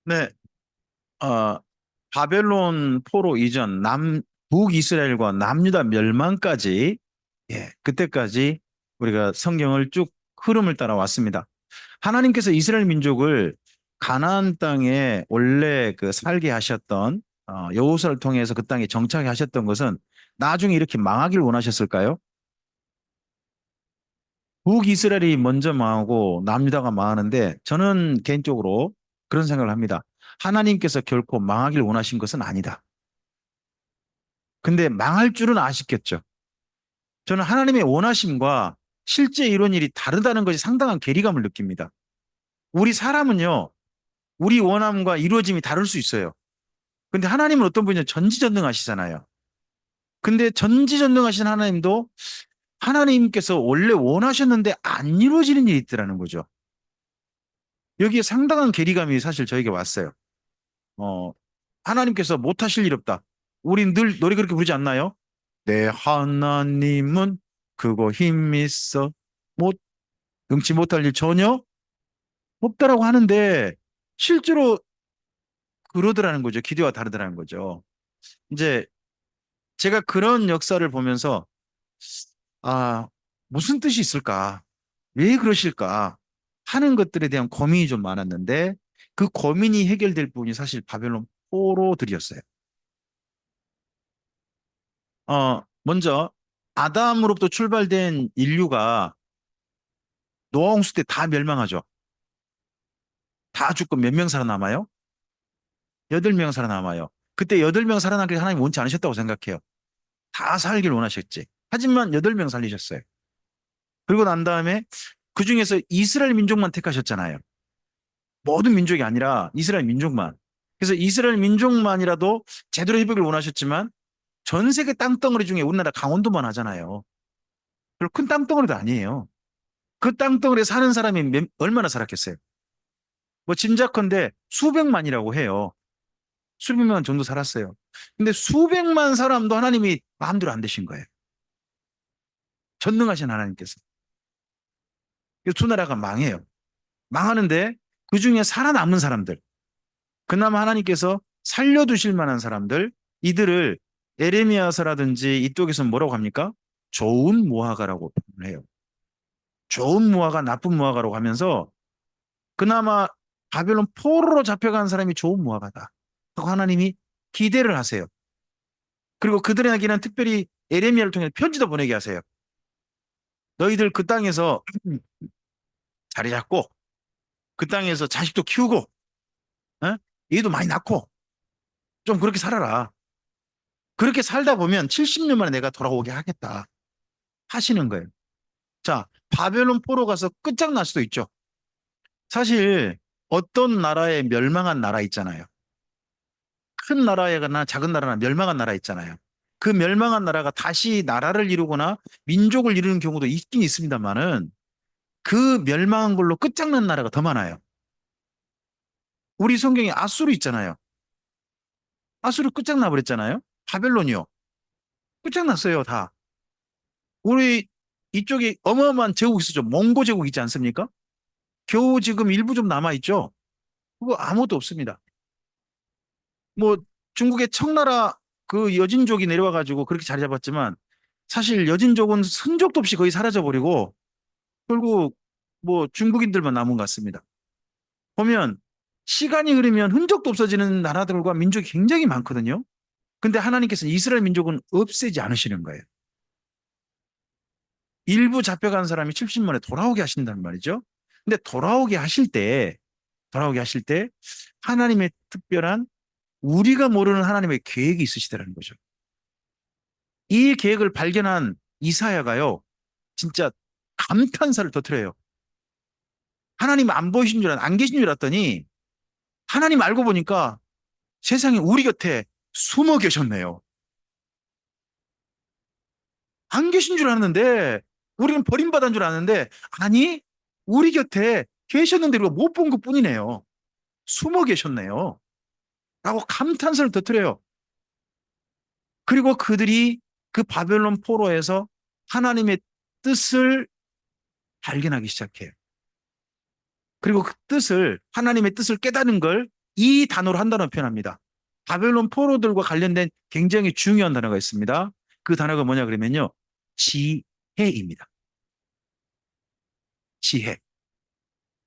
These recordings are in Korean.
네, 어, 바벨론 포로 이전 북이스라엘과 남유다 멸망까지, 예, 그때까지 우리가 성경을 쭉 흐름을 따라 왔습니다. 하나님께서 이스라엘 민족을 가나안 땅에 원래 그 살게 하셨던 여호수아를 통해서 그 땅에 정착하게 하셨던 것은 나중에 이렇게 망하길 원하셨을까요? 북이스라엘이 먼저 망하고 남유다가 망하는데 저는 개인적으로 그런 생각을 합니다. 하나님께서 결코 망하길 원하신 것은 아니다. 근데 망할 줄은 아시겠죠. 저는 하나님의 원하심과 실제 이룬 일이 다르다는 것이 상당한 괴리감을 느낍니다. 우리 사람은요, 우리 원함과 이루어짐이 다를 수 있어요. 근데 하나님은 어떤 분이냐 전지전능하시잖아요. 근데 전지전능하신 하나님도 하나님께서 원래 원하셨는데 안 이루어지는 일이 있더라는 거죠. 여기에 상당한 괴리감이 사실 저에게 왔어요. 어, 하나님께서 못하실 일 없다. 우린 늘 노래 그렇게 부르지 않나요? 내 하나님은 그거 힘 있어 못 응치 못할 일 전혀 없다라고 하는데 실제로 그러더라는 거죠. 기대와 다르더라는 거죠. 이제 제가 그런 역사를 보면서 아, 무슨 뜻이 있을까? 왜 그러실까? 하는 것들에 대한 고민이 좀 많았는데 그 고민이 해결될 부분이 사실 바벨론 포로들이었어요. 먼저 아담으로부터 출발된 인류가 노아 홍수 때 다 멸망하죠. 다 죽고 몇 명 살아남아요? 8명 살아남아요. 그때 8명 살아남길 하나님 원치 않으셨다고 생각해요. 다 살길 원하셨지. 하지만 8명 살리셨어요. 그리고 난 다음에 그 중에서 이스라엘 민족만 택하셨잖아요. 모든 민족이 아니라 이스라엘 민족만. 그래서 이스라엘 민족만이라도 제대로 회복을 원하셨지만 전 세계 땅덩어리 중에 우리나라 강원도만 하잖아요. 별로 큰 땅덩어리도 아니에요. 그 땅덩어리에 사는 사람이 얼마나 살았겠어요? 뭐 짐작컨대 수백만이라고 해요. 수백만 정도 살았어요. 근데 수백만 사람도 하나님이 마음대로 안 되신 거예요. 전능하신 하나님께서. 그래서 두 나라가 망해요. 망하는데 그 중에 살아남은 사람들, 그나마 하나님께서 살려두실 만한 사람들, 이들을 에레미야서라든지 이쪽에서 뭐라고 합니까? 좋은 무화과라고 표현을 해요. 좋은 무화과, 나쁜 무화과라고 하면서 그나마 바벨론 포로로 잡혀간 사람이 좋은 무화과다. 하고 하나님이 기대를 하세요. 그리고 그들에게는 특별히 에레미야를 통해 편지도 보내게 하세요. 너희들 그 땅에서 자리 잡고 그 땅에서 자식도 키우고 어? 얘도 많이 낳고 좀 그렇게 살아라. 그렇게 살다 보면 70년 만에 내가 돌아오게 하겠다 하시는 거예요. 자, 바벨론 포로 가서 끝장날 수도 있죠. 사실 어떤 나라에 멸망한 나라 있잖아요. 큰 나라나 작은 나라나 멸망한 나라 있잖아요. 그 멸망한 나라가 다시 나라를 이루거나 민족을 이루는 경우도 있긴 있습니다만은 그 멸망한 걸로 끝장난 나라가 더 많아요. 우리 성경에 아수르 있잖아요. 아수르 끝장나 버렸잖아요. 바벨론이요. 끝장났어요, 다. 우리 이쪽에 어마어마한 제국 있었죠. 몽고 제국 있지 않습니까? 겨우 지금 일부 좀 남아있죠. 그거 아무것도 없습니다. 뭐 중국의 청나라 그 여진족이 내려와가지고 그렇게 자리 잡았지만 사실 여진족은 흔적도 없이 거의 사라져버리고 결국 뭐 중국인들만 남은 것 같습니다. 보면 시간이 흐르면 흔적도 없어지는 나라들과 민족이 굉장히 많거든요. 근데 하나님께서는 이스라엘 민족은 없애지 않으시는 거예요. 일부 잡혀간 사람이 70만에 돌아오게 하신다는 말이죠. 근데 돌아오게 하실 때 하나님의 특별한 우리가 모르는 하나님의 계획이 있으시다는 거죠. 이 계획을 발견한 이사야가요, 진짜 감탄사를 터뜨려요. 하나님 안 보이신 줄, 안 계신 줄 알았더니 하나님 알고 보니까 세상에 우리 곁에 숨어 계셨네요. 안 계신 줄 알았는데, 우리는 버림받은 줄 아는데, 아니, 우리 곁에 계셨는데 우리가 못 본 것 뿐이네요. 숨어 계셨네요. 라고 감탄사를 터뜨려요. 그리고 그들이 그 바벨론 포로에서 하나님의 뜻을 발견하기 시작해요. 그리고 그 뜻을, 하나님의 뜻을 깨닫는 걸 이 단어로 한 단어 표현합니다. 바벨론 포로들과 관련된 굉장히 중요한 단어가 있습니다. 그 단어가 뭐냐 그러면요. 지혜입니다. 지혜.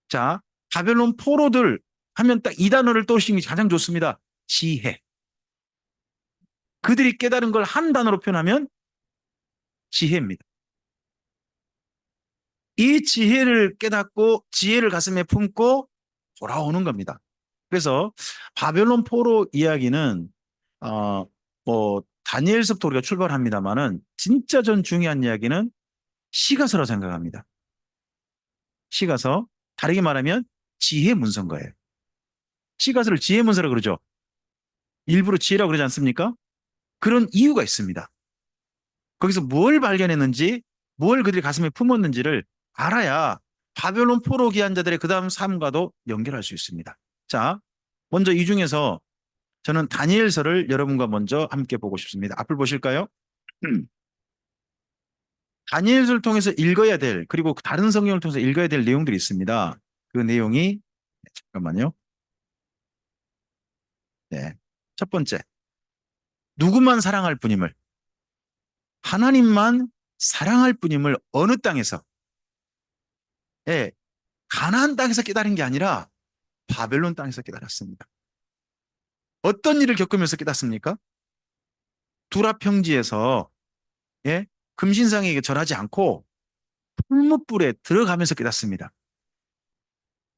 자, 바벨론 포로들 하면 딱 이 단어를 떠오시는 게 가장 좋습니다. 지혜. 그들이 깨달은 걸 한 단어로 표현하면 지혜입니다. 이 지혜를 깨닫고 지혜를 가슴에 품고 돌아오는 겁니다. 그래서 바벨론 포로 이야기는 다니엘서부터 우리가 출발합니다만은 진짜 전 중요한 이야기는 시가서라 생각합니다. 시가서 다르게 말하면 지혜 문서인 거예요. 시가서를 지혜 문서라 그러죠. 일부러 지혜라고 그러지 않습니까? 그런 이유가 있습니다. 거기서 뭘 발견했는지, 뭘 그들이 가슴에 품었는지를 알아야 바벨론 포로 귀한 자들의 그 다음 삶과도 연결할 수 있습니다. 자, 먼저 이 중에서 저는 다니엘서를 여러분과 먼저 함께 보고 싶습니다. 앞을 보실까요? 다니엘서를 통해서 읽어야 될, 그리고 다른 성경을 통해서 읽어야 될 내용들이 있습니다. 그 내용이, 잠깐만요. 네. 첫 번째, 누구만 사랑할 뿐임을, 하나님만 사랑할 뿐임을 어느 땅에서, 예, 가나안 땅에서 깨달은 게 아니라 바벨론 땅에서 깨달았습니다. 어떤 일을 겪으면서 깨닫습니까? 두라 평지에서, 예, 금신상에게 절하지 않고 풀무불에 들어가면서 깨닫습니다.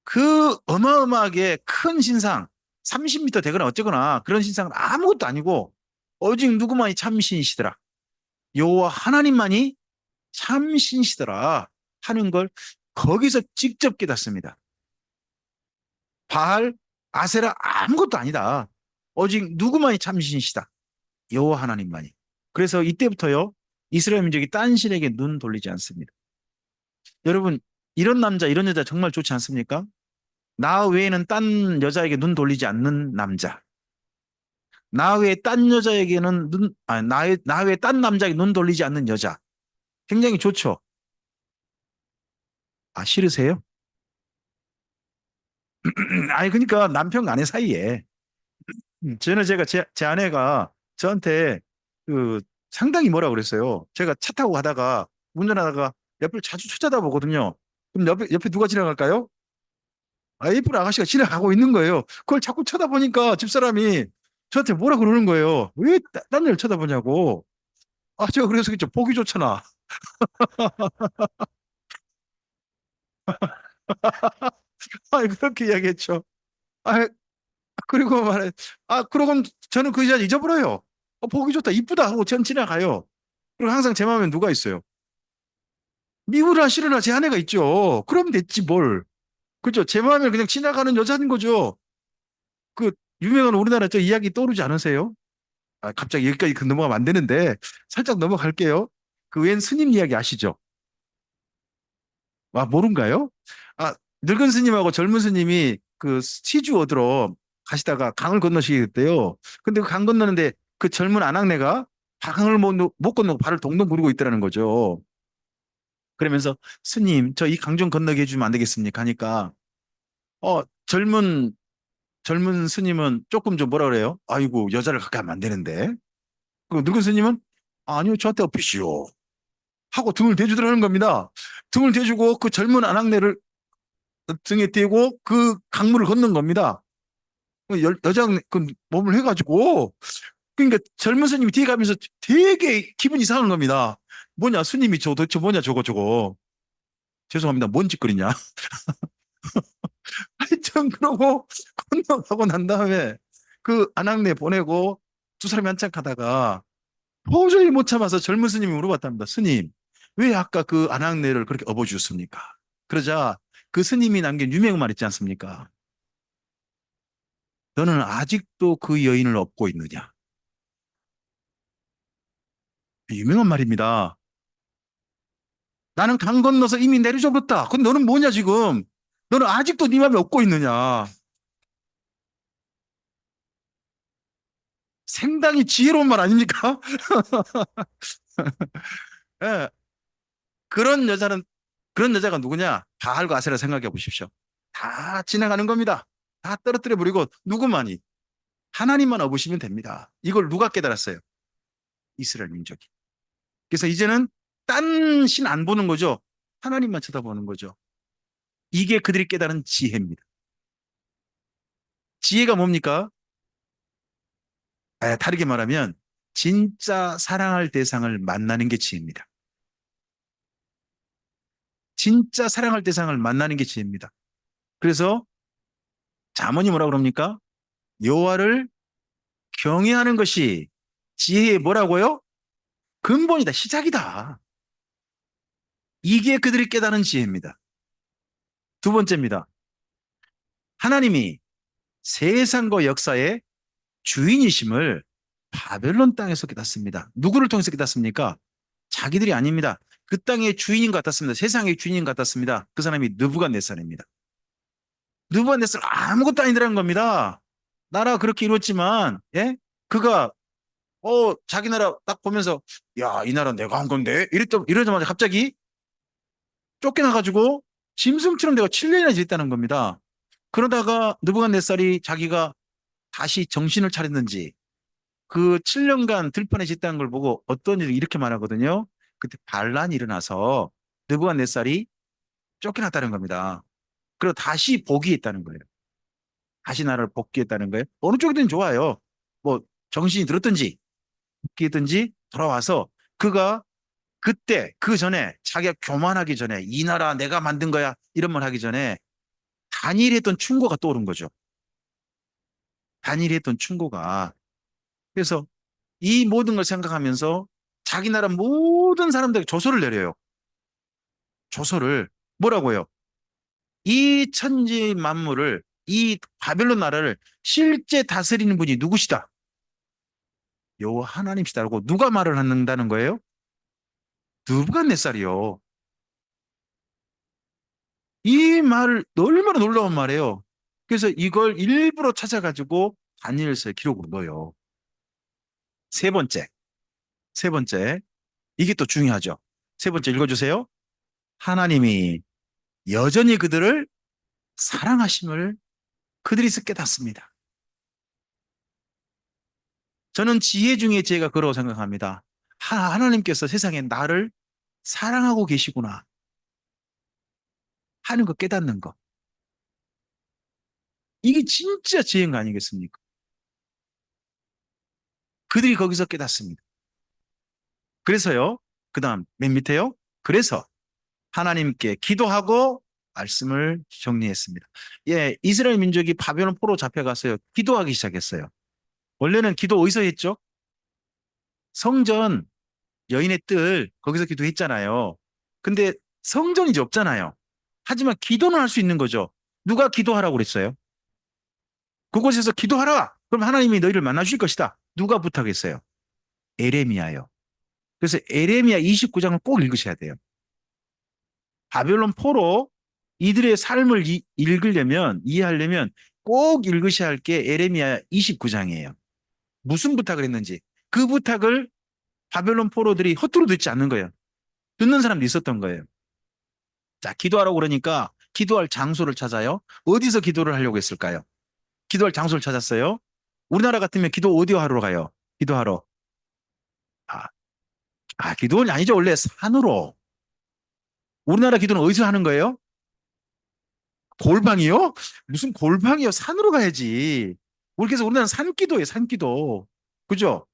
그 어마어마하게 큰 신상, 30m 되거나 어쩌거나 그런 신상은 아무것도 아니고 오직 누구만이 참신이시더라. 여호와 하나님만이 참신이시더라 하는 걸 거기서 직접 깨닫습니다. 바알, 아세라 아무것도 아니다. 오직 누구만이 참신이시다. 여호와 하나님만이. 그래서 이때부터요. 이스라엘 민족이 딴 신에게 눈 돌리지 않습니다. 여러분, 이런 남자, 이런 여자 정말 좋지 않습니까? 나 외에는 딴 여자에게 눈 돌리지 않는 남자. 나 외에 딴 여자에게는 나 외에 딴 남자에게 눈 돌리지 않는 여자. 굉장히 좋죠. 아, 싫으세요? 아니, 그러니까 남편과 아내 사이에. 저는 제 아내가 저한테 그 상당히 뭐라 그랬어요. 제가 차 타고 가다가 운전하다가 옆을 자주 쳐다보거든요. 그럼 옆에 누가 지나갈까요? 아, 예쁜 아가씨가 지나가고 있는 거예요. 그걸 자꾸 쳐다보니까 집사람이 저한테 뭐라 그러는 거예요. 왜 딴 데를 쳐다보냐고. 아, 제가 그래서 그죠. 보기 좋잖아. 아, 그렇게 이야기했죠. 아, 그리고 말해. 아, 그러고 저는 그 여자 잊어버려요. 보기 좋다, 이쁘다 하고 전 지나가요. 그리고 항상 제 마음에 누가 있어요? 미우나 싫으나 제 아내가 있죠. 그럼 됐지 뭘. 그죠? 제 마음에 그냥 지나가는 여자인 거죠. 그 유명한 우리나라 저 이야기 떠오르지 않으세요? 아, 갑자기 여기까지 그 넘어가면 안 되는데 살짝 넘어갈게요. 그 웬 스님 이야기 아시죠? 아, 모른가요? 아, 늙은 스님하고 젊은 스님이 그 시주 얻으러 가시다가 강을 건너시겠대요. 근데 그 강 건너는데 그 젊은 아낙네가 강을 못 건너고 발을 동동 구르고 있더라는 거죠. 그러면서 스님, 저 이 강 좀 건너게 해주면 안 되겠습니까? 하니까 젊은 스님은 조금 좀 뭐라 그래요? 아이고, 여자를 가까이 하면 안 되는데. 그 늙은 스님은 아니요, 저한테 업히시오. 하고 등을 대주더라는 겁니다. 등을 대주고 그 젊은 아낙네를 등에 띄고 그 강물을 건넌 겁니다. 여자 그 몸을 해가지고 그러니까 젊은 스님이 뒤에 가면서 되게 기분 이상한 겁니다. 뭐냐 스님이 저 도대체 뭐냐 저거 죄송합니다. 뭔 짓거리냐. 하여튼 그러고 건너가고 난 다음에 그 아낙네 보내고 두 사람이 한참 가다가 도저히 못 참아서 젊은 스님이 물어봤답니다. 스님, 왜 아까 그 아낙네를 그렇게 업어주셨습니까? 그러자 그 스님이 남긴 유명한 말 있지 않습니까? 너는 아직도 그 여인을 업고 있느냐? 유명한 말입니다. 나는 강 건너서 이미 내려줘버렸다. 근데 너는 뭐냐 지금? 너는 아직도 네 맘에 업고 있느냐? 상당히 지혜로운 말 아닙니까? 예, 그런 여자는 그런 여자가 누구냐? 바알과 아세라 생각해 보십시오. 다 지나가는 겁니다. 다 떨어뜨려 버리고 누구만이 하나님만 업으시면 됩니다. 이걸 누가 깨달았어요? 이스라엘 민족이. 그래서 이제는 딴 신 안 보는 거죠. 하나님만 쳐다보는 거죠. 이게 그들이 깨달은 지혜입니다. 지혜가 뭡니까? 다르게 말하면 진짜 사랑할 대상을 만나는 게 지혜입니다. 진짜 사랑할 대상을 만나는 게 지혜입니다. 그래서 잠언이 뭐라 그럽니까? 여호와를 경외하는 것이 지혜의 뭐라고요? 근본이다, 시작이다. 이게 그들이 깨달은 지혜입니다. 두 번째입니다. 하나님이 세상과 역사의 주인이심을 바벨론 땅에서 깨닫습니다. 누구를 통해서 깨닫습니까? 자기들이 아닙니다. 그 땅의 주인인 것 같았습니다. 세상의 주인인 것 같았습니다. 그 사람이 느부갓네살입니다. 느부갓네살 아무것도 아니더라는 겁니다. 나라 그렇게 이뤘지만, 예? 그가 자기 나라 딱 보면서 야, 이 나라 내가 한 건데 이러자마자 갑자기 쫓겨나가지고 짐승처럼 내가 7년이나 지냈다는 겁니다. 그러다가 느부갓네살이 자기가 다시 정신을 차렸는지 그 7년간 들판에 짓다는 걸 보고 어떤 일을 이렇게 말하거든요. 그때 반란이 일어나서 느부갓네살이 쫓겨났다는 겁니다. 그리고 다시 복위했다는 거예요. 다시 나라를 복귀했다는 거예요. 어느 쪽이든 좋아요. 뭐 정신이 들었든지 복귀했든지 돌아와서 그가 그때 그 전에 자기가 교만하기 전에 이 나라 내가 만든 거야 이런 말 하기 전에 단일히 했던 충고가 떠오른 거죠. 단일히 했던 충고가. 그래서 이 모든 걸 생각하면서 자기 나라 모든 사람들에게 조서를 내려요. 조서를 뭐라고요? 이 천지 만물을 이 바벨론 나라를 실제 다스리는 분이 누구시다? 여호와 하나님이시다라고 누가 말을 한다는 거예요? 느부갓네살이요. 이 말 얼마나 놀라운 말이에요. 그래서 이걸 일부러 찾아가지고 다니엘서에 기록으로 넣어요. 세 번째, 세 번째, 이게 또 중요하죠. 세 번째 읽어주세요. 하나님이 여전히 그들을 사랑하심을 그들이서 깨닫습니다. 저는 지혜 중에 지혜가 그러고 생각합니다. 하나님께서 세상에 나를 사랑하고 계시구나 하는 거 깨닫는 거. 이게 진짜 지혜인 거 아니겠습니까? 그들이 거기서 깨닫습니다. 그래서요, 그 다음 맨 밑에요. 그래서 하나님께 기도하고 말씀을 정리했습니다. 예, 이스라엘 민족이 바벨론 포로 잡혀가서요, 기도하기 시작했어요. 원래는 기도 어디서 했죠? 성전, 여인의 뜰, 거기서 기도했잖아요. 근데 성전이 이제 없잖아요. 하지만 기도는 할 수 있는 거죠. 누가 기도하라고 그랬어요? 그곳에서 기도하라! 그럼 하나님이 너희를 만나주실 것이다. 누가 부탁했어요? 에레미야요. 그래서 에레미야 29장을 꼭 읽으셔야 돼요. 바벨론 포로 이들의 삶을 읽으려면, 이해하려면 꼭 읽으셔야 할 게 에레미야 29장이에요. 무슨 부탁을 했는지. 그 부탁을 바벨론 포로들이 허투루 듣지 않는 거예요. 듣는 사람도 있었던 거예요. 자, 기도하라고 그러니까 기도할 장소를 찾아요. 어디서 기도를 하려고 했을까요? 기도할 장소를 찾았어요. 우리나라 같으면 기도 어디 하러 가요? 기도하러. 아, 기도원이 아니죠. 원래 산으로. 우리나라 기도는 어디서 하는 거예요? 골방이요? 무슨 골방이요? 산으로 가야지. 그래서 우리나라는 산기도예요, 산기도. 그죠?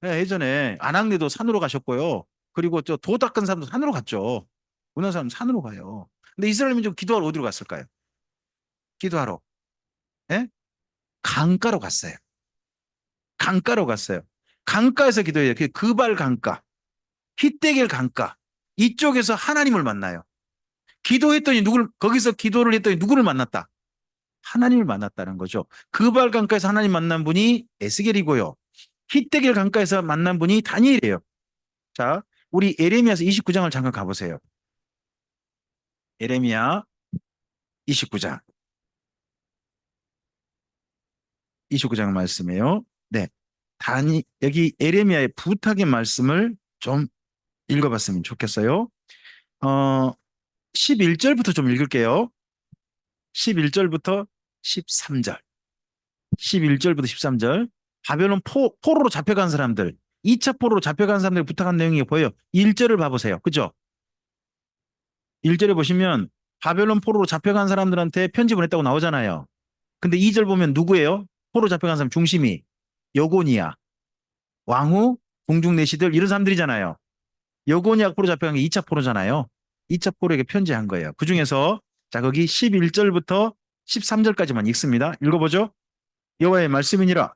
네, 예전에 안학내도 산으로 가셨고요. 그리고 저 도 닦은 사람도 산으로 갔죠. 우리나라 사람 산으로 가요. 근데 이스라엘 민족 기도하러 어디로 갔을까요? 기도하러. 예? 강가로 갔어요. 강가로 갔어요. 강가에서 기도해요. 그 그발 강가, 히데겔 강가. 이쪽에서 하나님을 만나요. 기도했더니 거기서 기도를 했더니 누구를 만났다? 하나님을 만났다는 거죠. 그발 강가에서 하나님 만난 분이 에스겔이고요. 히데겔 강가에서 만난 분이 다니엘이에요. 자, 우리 에레미야서 29장을 잠깐 가보세요. 에레미야 29장. 29장 말씀이에요. 네. 여기 에레미야의 부탁의 말씀을 좀 읽어봤으면 좋겠어요. 어, 11절부터 좀 읽을게요. 11절부터 13절. 11절부터 13절. 바벨론 포로로 잡혀간 사람들, 2차 포로로 잡혀간 사람들이 부탁한 내용이 보여요. 1절을 봐보세요. 그죠? 1절에 보시면 바벨론 포로로 잡혀간 사람들한테 편지 보냈다고 나오잖아요. 근데 2절 보면 누구예요? 포로 잡혀간 사람 중심이 여고니야, 왕후, 공중내시들 이런 사람들이잖아요. 여고니아 포로 잡혀간 게 2차 포로잖아요. 2차 포로에게 편지한 거예요. 그중에서 자 거기 11절부터 13절까지만 읽습니다. 읽어보죠. 여호와의 말씀이니라.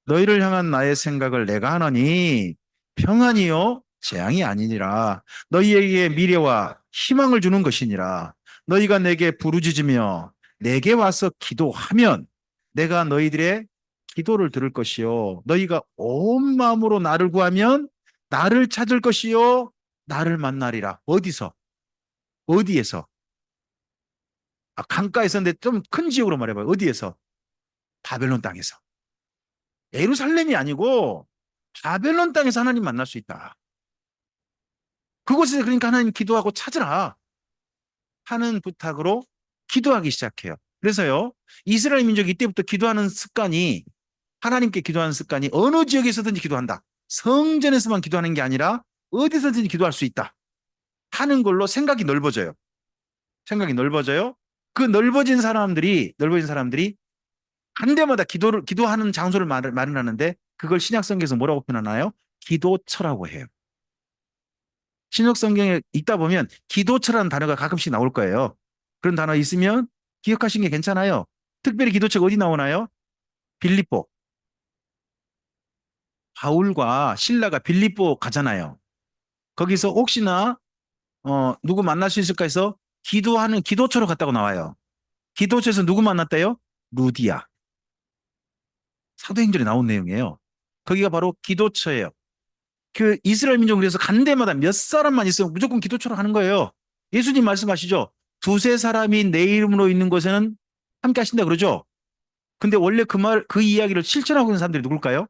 너희를 향한 나의 생각을 내가 하노니 평안이요 재앙이 아니니라. 너희에게 미래와 희망을 주는 것이니라. 너희가 내게 부르짖으며 내게 와서 기도하면 내가 너희들의 기도를 들을 것이요 너희가 온 마음으로 나를 구하면 나를 찾을 것이요 나를 만나리라. 어디서? 어디에서? 강가에 있었는데 좀 큰 지역으로 말해봐요. 어디에서? 바벨론 땅에서. 예루살렘이 아니고 바벨론 땅에서 하나님 만날 수 있다. 그곳에서 그러니까 하나님 기도하고 찾으라 하는 부탁으로 기도하기 시작해요. 그래서요, 이스라엘 민족이 이때부터 기도하는 습관이, 하나님께 기도하는 습관이 어느 지역에서든지 기도한다. 성전에서만 기도하는 게 아니라 어디서든지 기도할 수 있다 하는 걸로 생각이 넓어져요. 생각이 넓어져요. 그 넓어진 사람들이 한 데마다 기도하는 장소를 마련하는데 그걸 신약성경에서 뭐라고 표현하나요? 기도처라고 해요. 신약성경에 읽다 보면 기도처라는 단어가 가끔씩 나올 거예요. 그런 단어 있으면 기억하시는 게 괜찮아요. 특별히 기도처가 어디 나오나요? 빌립보. 바울과 신라가 빌립보 가잖아요. 거기서 혹시나 누구 만날 수 있을까 해서 기도하는 기도처로 갔다고 나와요. 기도처에서 누구 만났대요? 루디아. 사도행전에 나온 내용이에요. 거기가 바로 기도처예요. 그 이스라엘 민족은 그래서 간 데마다 몇 사람만 있으면 무조건 기도처럼 하는 거예요. 예수님 말씀하시죠. 두세 사람이 내 이름으로 있는 곳에는 함께 하신다 그러죠. 근데 원래 그 이야기를 실천하고 있는 사람들이 누굴까요?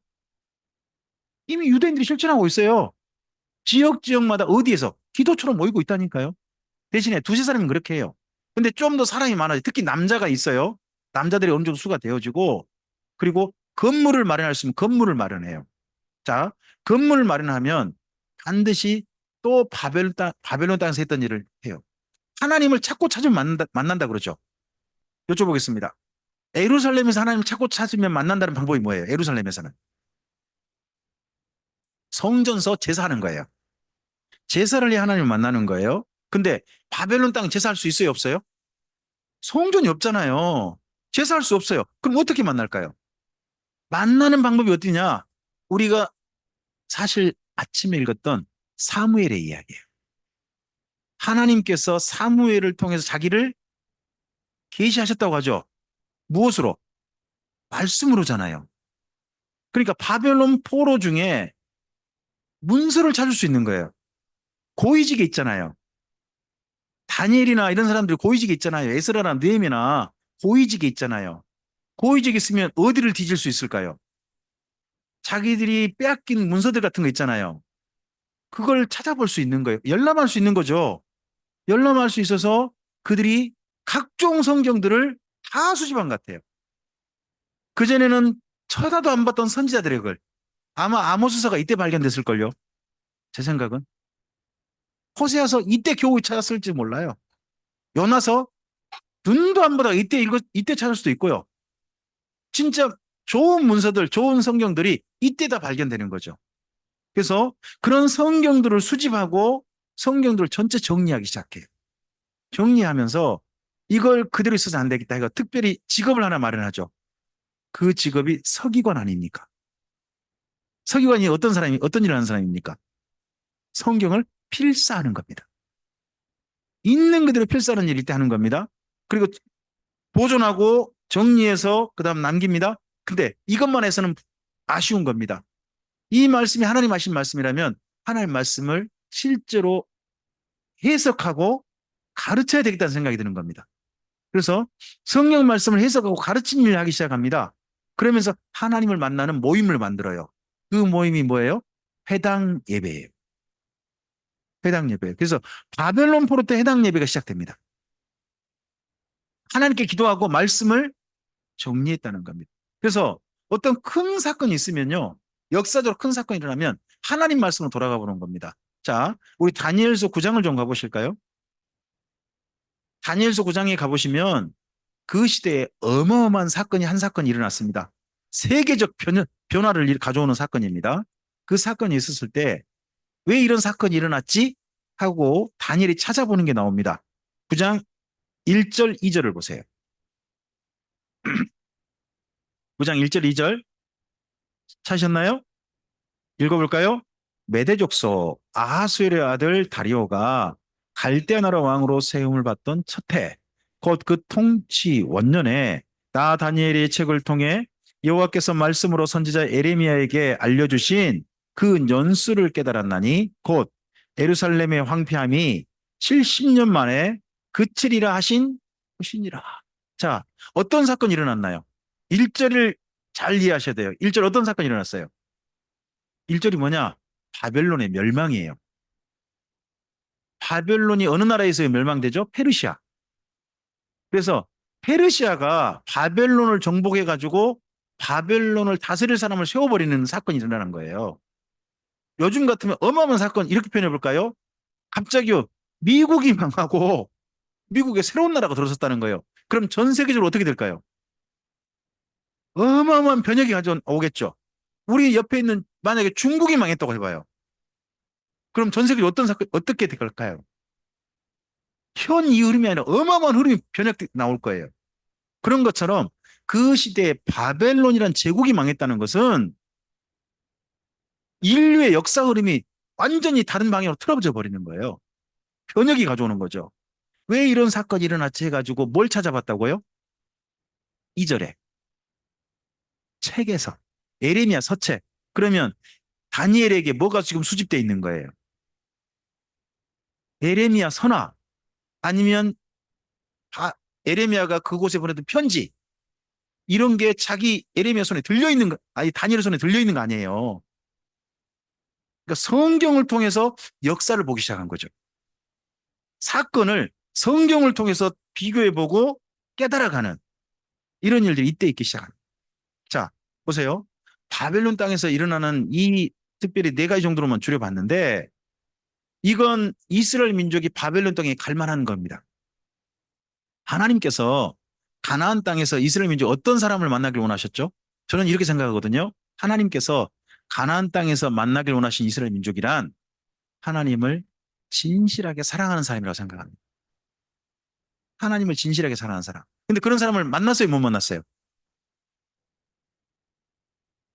이미 유대인들이 실천하고 있어요. 지역마다 어디에서 기도처럼 모이고 있다니까요. 대신에 두세 사람은 그렇게 해요. 근데 좀 더 사람이 많아요. 특히 남자가 있어요. 남자들이 어느 정도 수가 되어지고, 그리고 건물을 마련할 수 있으면 건물을 마련해요. 자, 건물을 마련하면 반드시 또 바벨론 땅에서 했던 일을 해요. 하나님을 찾고 찾으면 만난다 그러죠. 여쭤보겠습니다. 예루살렘에서 하나님을 찾고 찾으면 만난다는 방법이 뭐예요? 예루살렘에서는 성전서 제사하는 거예요. 제사를 해 하나님을 만나는 거예요. 근데 바벨론 땅 제사할 수 있어요, 없어요? 성전이 없잖아요. 제사할 수 없어요. 그럼 어떻게 만날까요? 만나는 방법이 어디냐? 우리가 사실 아침에 읽었던 사무엘의 이야기예요. 하나님께서 사무엘을 통해서 자기를 계시하셨다고 하죠. 무엇으로? 말씀으로잖아요. 그러니까 바벨론 포로 중에 문서를 찾을 수 있는 거예요. 고위직에 있잖아요. 다니엘이나 이런 사람들이 고위직에 있잖아요. 에스라나 느헤미야나 고위직에 있잖아요. 고위직에 있으면 어디를 뒤질 수 있을까요? 자기들이 빼앗긴 문서들 같은 거 있잖아요. 그걸 찾아볼 수 있는 거예요. 열람할 수 있는 거죠. 열람할 수 있어서 그들이 각종 성경들을 다 수집한 것 같아요. 그전에는 쳐다도 안 봤던 선지자들의 글. 아마 아모스서가 이때 발견됐을걸요. 제 생각은. 호세아서 이때 겨우 찾았을지 몰라요. 요나서 눈도 안 보다가 이때 찾을 수도 있고요. 진짜 좋은 문서들, 좋은 성경들이 이때 다 발견되는 거죠. 그래서 그런 성경들을 수집하고 성경들을 전체 정리하기 시작해요. 정리하면서 이걸 그대로 있어서 안 되겠다. 이거 특별히 직업을 하나 마련하죠. 그 직업이 서기관 아닙니까? 서기관이 어떤 일을 하는 사람입니까? 성경을 필사하는 겁니다. 있는 그대로 필사하는 일을 때 하는 겁니다. 그리고 보존하고 정리해서 그다음 남깁니다. 근데 이것만 해서는 아쉬운 겁니다. 이 말씀이 하나님 하신 말씀이라면 하나님 말씀을 실제로 해석하고 가르쳐야 되겠다는 생각이 드는 겁니다. 그래서 성경 말씀을 해석하고 가르치는 일을 하기 시작합니다. 그러면서 하나님을 만나는 모임을 만들어요. 그 모임이 뭐예요? 회당 예배예요. 회당 예배. 그래서 바벨론 포로 때 회당 예배가 시작됩니다. 하나님께 기도하고 말씀을 정리했다는 겁니다. 그래서 어떤 큰 사건이 있으면요. 역사적으로 큰 사건이 일어나면 하나님 말씀으로 돌아가 보는 겁니다. 자, 우리 다니엘서 9장을 좀 가보실까요? 다니엘서 9장에 가보시면 그 시대에 어마어마한 사건이 한 사건이 일어났습니다. 세계적 변화를 가져오는 사건입니다. 그 사건이 있었을 때 왜 이런 사건이 일어났지? 하고 다니엘이 찾아보는 게 나옵니다. 9장 1절, 2절을 보세요. 9장 1절, 2절 찾으셨나요? 읽어볼까요? 메대족속 아하수엘의 아들 다리오가 갈대아 나라 왕으로 세움을 받던 첫 해, 곧 그 통치 원년에 나 다니엘의 책을 통해 여호와께서 말씀으로 선지자 에레미야에게 알려주신 그 연수를 깨달았나니 곧 예루살렘의 황폐함이 70년 만에 그치리라 하신 것이니라. 자, 어떤 사건이 일어났나요? 1절을 잘 이해하셔야 돼요. 1절 어떤 사건이 일어났어요? 1절이 뭐냐? 바벨론의 멸망이에요. 바벨론이 어느 나라에서 멸망되죠? 페르시아. 그래서 페르시아가 바벨론을 정복해가지고 바벨론을 다스릴 사람을 세워버리는 사건이 일어나는 거예요. 요즘 같으면 어마어마한 사건 이렇게 표현해 볼까요? 갑자기요. 미국이 망하고 미국에 새로운 나라가 들어섰다는 거예요. 그럼 전 세계적으로 어떻게 될까요? 어마어마한 변혁이 가져오겠죠. 우리 옆에 있는 만약에 중국이 망했다고 해봐요. 그럼 전 세계적으로 어떤 사건 어떻게 될까요? 현 이 흐름이 아니라 어마어마한 흐름이 변혁 나올 거예요. 그런 것처럼 그 시대에 바벨론이란 제국이 망했다는 것은 인류의 역사 흐름이 완전히 다른 방향으로 틀어져 버리는 거예요. 변혁이 가져오는 거죠. 왜 이런 사건이 일어났지 해가지고 뭘 찾아봤다고요? 2절에 책에서 에레미야 서책. 그러면 다니엘에게 뭐가 지금 수집되어 있는 거예요? 에레미야 선화 아니면 에레미야가 그곳에 보내던 편지 이런 게 자기 에레미야 손에 들려 있는 거 아니 다니엘 손에 들려 있는 거 아니에요. 그러니까 성경을 통해서 역사를 보기 시작한 거죠. 사건을 성경을 통해서 비교해 보고 깨달아가는 이런 일들이 이때 있기 시작합니다. 자, 보세요. 바벨론 땅에서 일어나는 이 특별히 네 가지 정도로만 줄여봤는데 이건 이스라엘 민족이 바벨론 땅에 갈 만한 겁니다. 하나님께서 가나안 땅에서 이스라엘 민족 어떤 사람을 만나길 원하셨죠? 저는 이렇게 생각하거든요. 하나님께서 가나안 땅에서 만나길 원하신 이스라엘 민족이란 하나님을 진실하게 사랑하는 사람이라고 생각합니다. 하나님을 진실하게 사랑하는 사람. 근데 그런 사람을 만났어요, 못 만났어요?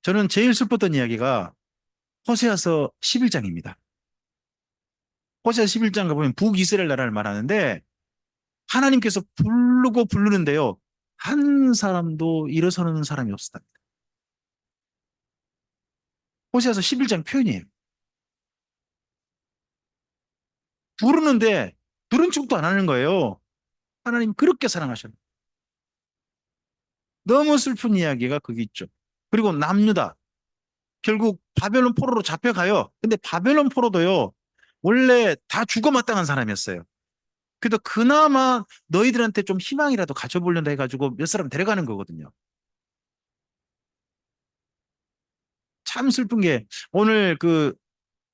저는 제일 슬펐던 이야기가 호세아서 11장입니다. 호세아 11장 가보면 북이스라엘 나라를 말하는데 하나님께서 부르고 부르는데요. 한 사람도 일어서는 사람이 없었답니다. 호세아서 11장 표현이에요. 부르는데 들은 척도 안 하는 거예요. 하나님 그렇게 사랑하셨어요. 너무 슬픈 이야기가 거기 있죠. 그리고 남유다. 결국 바벨론 포로로 잡혀가요. 근데 바벨론 포로도요. 원래 다 죽어마땅한 사람이었어요. 그래도 그나마 너희들한테 좀 희망이라도 가져보려다 해가지고 몇 사람 데려가는 거거든요. 참 슬픈 게 오늘 그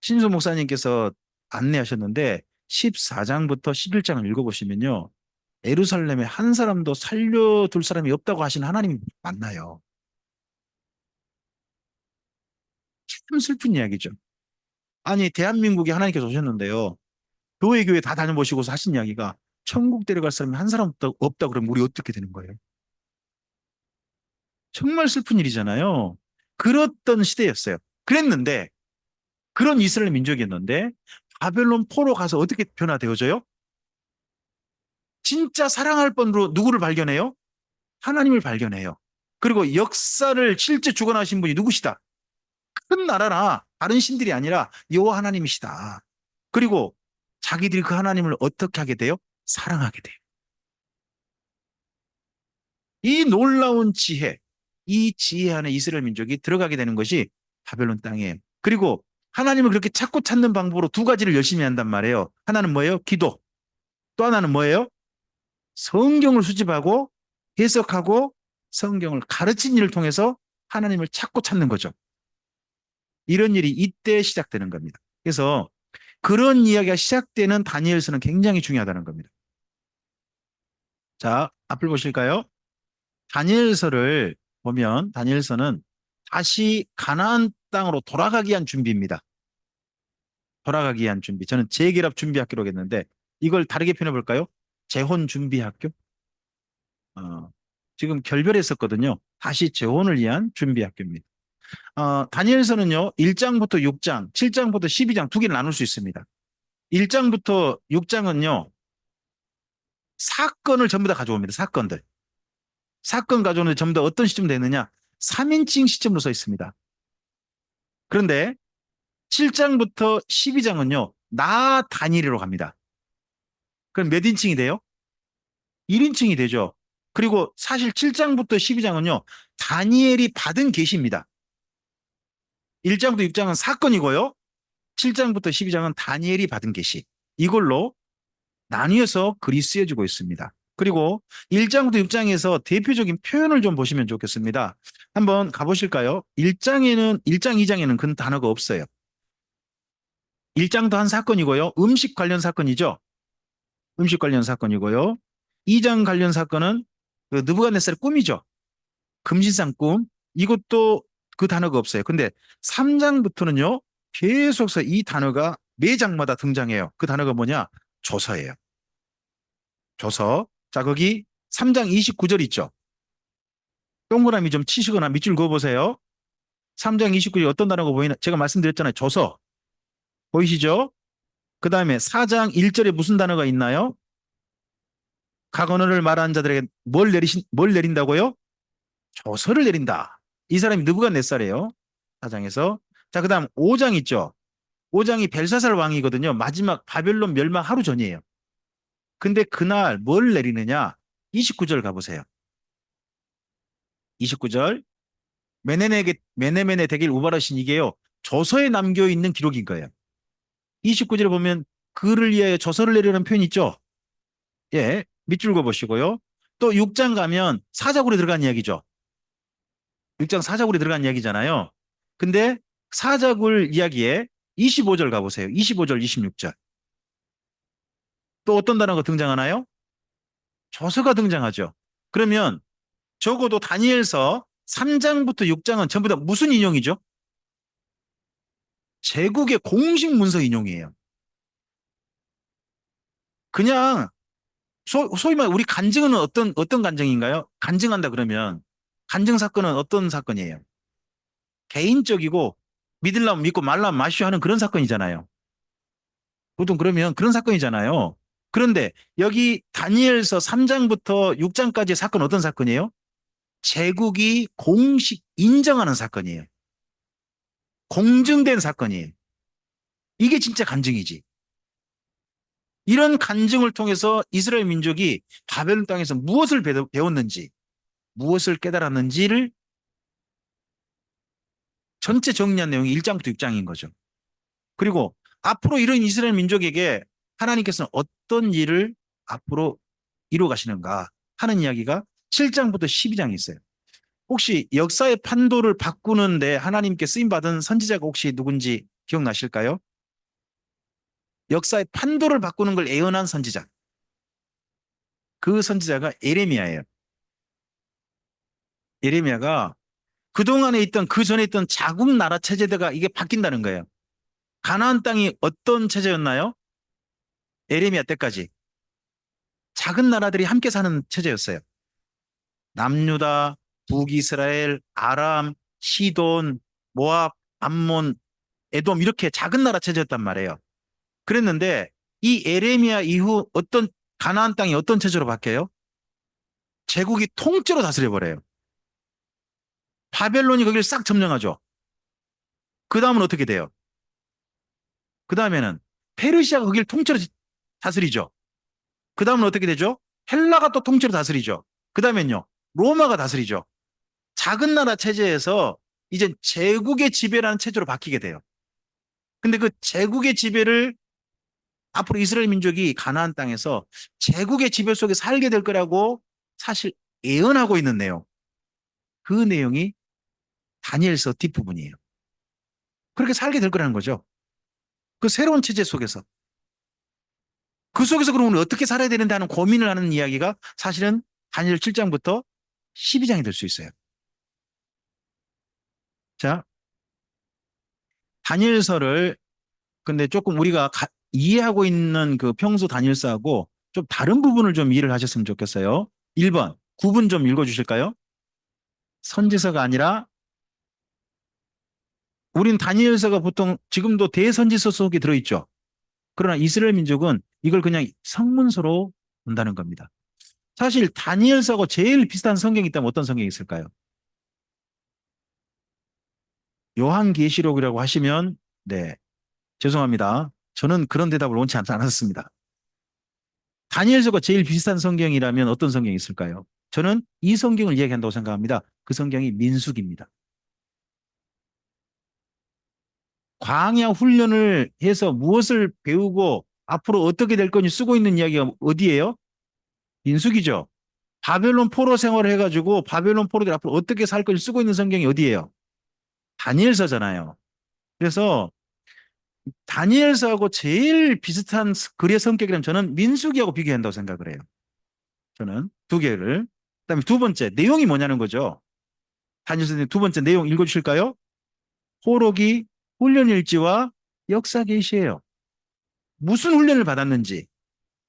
신수 목사님께서 안내하셨는데 14장부터 11장을 읽어보시면요. 예루살렘에 한 사람도 살려둘 사람이 없다고 하신 하나님이 만나요. 참 슬픈 이야기죠. 아니 대한민국에 하나님께서 오셨는데요. 교회 다 다녀보시고서 하신 이야기가 천국 데려갈 사람이 한 사람 없다 그러면 우리 어떻게 되는 거예요? 정말 슬픈 일이잖아요. 그랬던 시대였어요. 그랬는데 그런 이스라엘 민족이었는데 바벨론 포로 가서 어떻게 변화되어져요? 진짜 사랑할 뻔으로 누구를 발견해요? 하나님을 발견해요. 그리고 역사를 실제 주관하신 분이 누구시다? 큰 나라나 다른 신들이 아니라 여호와 하나님이시다. 그리고 자기들이 그 하나님을 어떻게 하게 돼요? 사랑하게 돼요. 이 놀라운 지혜, 이 지혜 안에 이스라엘 민족이 들어가게 되는 것이 바벨론 땅이에요. 그리고 하나님을 그렇게 찾고 찾는 방법으로 두 가지를 열심히 한단 말이에요. 하나는 뭐예요? 기도. 또 하나는 뭐예요? 성경을 수집하고 해석하고 성경을 가르친 일을 통해서 하나님을 찾고 찾는 거죠. 이런 일이 이때 시작되는 겁니다. 그래서 그런 이야기가 시작되는 다니엘서는 굉장히 중요하다는 겁니다. 자, 앞을 보실까요? 다니엘서를 보면 다니엘서는 다시 가나안 땅으로 돌아가기 위한 준비입니다. 돌아가기 위한 준비. 저는 재결합 준비 학교로 했는데 이걸 다르게 표현해 볼까요? 재혼 준비 학교? 어, 지금 결별했었거든요. 다시 재혼을 위한 준비 학교입니다. 다니엘서는요, 1장부터 6장, 7장부터 12장 두 개를 나눌 수 있습니다. 1장부터 6장은요, 사건을 전부 다 가져옵니다. 사건들. 사건 가져오는데 전부 다 어떤 시점 되느냐? 3인칭 시점으로 써 있습니다. 그런데 7장부터 12장은요, 나 다니엘로 갑니다. 그럼 몇 인칭이 돼요? 1인칭이 되죠. 그리고 사실 7장부터 12장은요, 다니엘이 받은 계시입니다. 1장부터 6장은 사건이고요. 7장부터 12장은 다니엘이 받은 계시. 이걸로 나뉘어서 글이 쓰여지고 있습니다. 그리고 1장부터 6장에서 대표적인 표현을 좀 보시면 좋겠습니다. 한번 가보실까요? 1장, 2장에는 그 단어가 없어요. 1장도 한 사건이고요. 음식 관련 사건이죠. 음식 관련 사건이고요. 2장 관련 사건은 그 느부갓네살의 꿈이죠. 금신상 꿈. 이것도 그 단어가 없어요. 근데 3장부터는요. 계속해서 이 단어가 매 장마다 등장해요. 그 단어가 뭐냐? 조서예요. 조서. 자, 거기 3장 29절 있죠. 동그라미 좀 치시거나 밑줄 그어보세요. 3장 29절 어떤 단어가 보이나? 제가 말씀드렸잖아요. 조서. 보이시죠? 그 다음에 4장 1절에 무슨 단어가 있나요? 각 언어를 말하는 자들에게 뭘 내린다고요? 조서를 내린다. 이 사람이 느부갓네살이에요. 4장에서. 자, 그 다음 5장 있죠. 5장이 벨사살 왕이거든요. 마지막 바벨론 멸망 하루 전이에요. 근데 그날 뭘 내리느냐? 29절 가보세요. 29절. 메네멘의 대길 우발하신 이게요. 조서에 남겨 있는 기록인 거예요. 29절에 보면 그를 위하여 조서를 내리는 표현 있죠. 예, 밑줄 그어보시고요. 또 6장 가면 사자굴에 들어간 이야기죠. 6장 사자굴에 들어간 이야기잖아요. 근데 사자굴 이야기에 25절 가보세요. 25절, 26절. 또 어떤 단어가 등장하나요? 조서가 등장하죠. 그러면 적어도 다니엘서 3장부터 6장은 전부 다 무슨 인용이죠? 제국의 공식 문서 인용이에요. 그냥 소위 말해 우리 간증은 어떤 간증인가요? 간증한다 그러면 간증 사건은 어떤 사건이에요? 개인적이고 믿으려면 믿고 말라면 마시오 하는 그런 사건이잖아요. 보통 그러면 그런 사건이잖아요. 그런데 여기 다니엘서 3장부터 6장까지의 사건 어떤 사건이에요? 제국이 공식 인정하는 사건이에요. 공증된 사건이에요. 이게 진짜 간증이지. 이런 간증을 통해서 이스라엘 민족이 바벨론 땅에서 무엇을 배웠는지, 무엇을 깨달았는지를 전체 정리한 내용이 1장부터 6장인 거죠. 그리고 앞으로 이런 이스라엘 민족에게 하나님께서는 어떤 일을 앞으로 이루어 가시는가 하는 이야기가 7장부터 12장에 있어요. 혹시 역사의 판도를 바꾸는데 하나님께 쓰임받은 선지자가 혹시 누군지 기억나실까요? 역사의 판도를 바꾸는 걸 예언한 선지자. 그 선지자가 에레미야예요. 에레미야가 그동안에 있던 그 전에 있던 자국 나라 체제가 이게 바뀐다는 거예요. 가나안 땅이 어떤 체제였나요? 에레미야 때까지 작은 나라들이 함께 사는 체제였어요. 남유다, 북이스라엘, 아람, 시돈, 모압, 암몬, 에돔 이렇게 작은 나라 체제였단 말이에요. 그랬는데 이 에레미야 이후 어떤 가나안 땅이 어떤 체제로 바뀌어요? 제국이 통째로 다스려 버려요. 바벨론이 거기를 싹 점령하죠. 그 다음은 어떻게 돼요? 그 다음에는 페르시아가 거기를 통째로 다스리죠. 그 다음은 어떻게 되죠? 헬라가 또 통째로 다스리죠. 그 다음엔요, 로마가 다스리죠. 작은 나라 체제에서 이제 제국의 지배라는 체제로 바뀌게 돼요. 근데 그 제국의 지배를 앞으로 이스라엘 민족이 가나안 땅에서 제국의 지배 속에 살게 될 거라고 사실 예언하고 있는 내용. 그 내용이 다니엘서 뒷부분이에요. 그렇게 살게 될 거라는 거죠. 그 새로운 체제 속에서. 그 속에서 그러면 어떻게 살아야 되는데 하는 고민을 하는 이야기가 사실은 다니엘 7장부터 12장이 될 수 있어요. 자, 다니엘서를 근데 조금 우리가 이해하고 있는 그 평소 다니엘서하고 좀 다른 부분을 좀 이해를 하셨으면 좋겠어요. 1번, 구분 좀 읽어주실까요? 선지서가 아니라 우린 다니엘서가 보통 지금도 대선지서 속에 들어있죠. 그러나 이스라엘 민족은 이걸 그냥 성문서로 본다는 겁니다. 사실 다니엘서하고 제일 비슷한 성경이 있다면 어떤 성경이 있을까요? 요한계시록이라고 하시면 네, 죄송합니다. 저는 그런 대답을 원치 않았습니다. 다니엘서가 제일 비슷한 성경이라면 어떤 성경이 있을까요? 저는 이 성경을 이야기한다고 생각합니다. 그 성경이 민수기입니다. 광야 훈련을 해서 무엇을 배우고 앞으로 어떻게 될 건지 쓰고 있는 이야기가 어디예요? 민수기죠. 바벨론 포로 생활을 해가지고 바벨론 포로들 앞으로 어떻게 살 건지 쓰고 있는 성경이 어디예요? 다니엘서잖아요. 그래서 다니엘서하고 제일 비슷한 글의 성격이라면 저는 민수기하고 비교한다고 생각을 해요. 저는 두 개를. 그다음에 두 번째 내용이 뭐냐는 거죠. 다니엘서 두 번째 내용 읽어주실까요? 호록이 훈련일지와 역사 계시예요. 무슨 훈련을 받았는지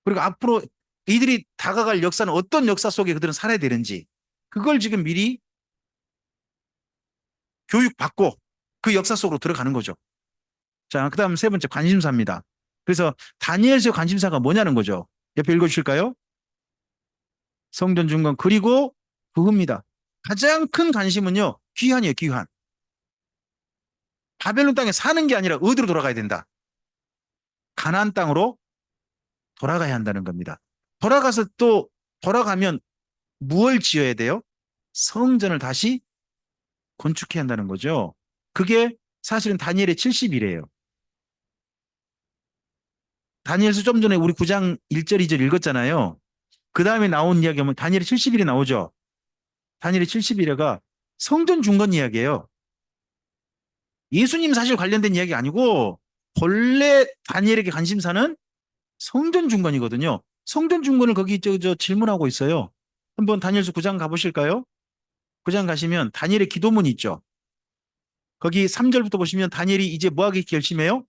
그리고 앞으로 이들이 다가갈 역사는 어떤 역사 속에 그들은 살아야 되는지 그걸 지금 미리 교육받고 그 역사 속으로 들어가는 거죠. 자, 그다음 세 번째 관심사입니다. 그래서 다니엘서의 관심사가 뭐냐는 거죠. 옆에 읽어주실까요? 성전 중건 그리고 부흥입니다. 가장 큰 관심은요. 귀환이에요. 귀환. 바벨론 땅에 사는 게 아니라 어디로 돌아가야 된다. 가나안 땅으로 돌아가야 한다는 겁니다. 돌아가서 또 돌아가면 무엇을 지어야 돼요? 성전을 다시 건축해야 한다는 거죠. 그게 사실은 다니엘의 70이래요. 다니엘서 좀 전에 우리 9장 1절 2절 읽었잖아요. 그 다음에 나온 이야기하면 다니엘의 70일이 나오죠. 다니엘의 70일에가 성전 중건 이야기예요. 예수님 사실 관련된 이야기 아니고 본래 다니엘에게 관심사는 성전 중건이거든요. 성전 중건을 거기 저 질문하고 있어요. 한번 다니엘서 9장 가보실까요? 9장 가시면 다니엘의 기도문이 있죠. 거기 3절부터 보시면 다니엘이 이제 뭐 하기 결심해요?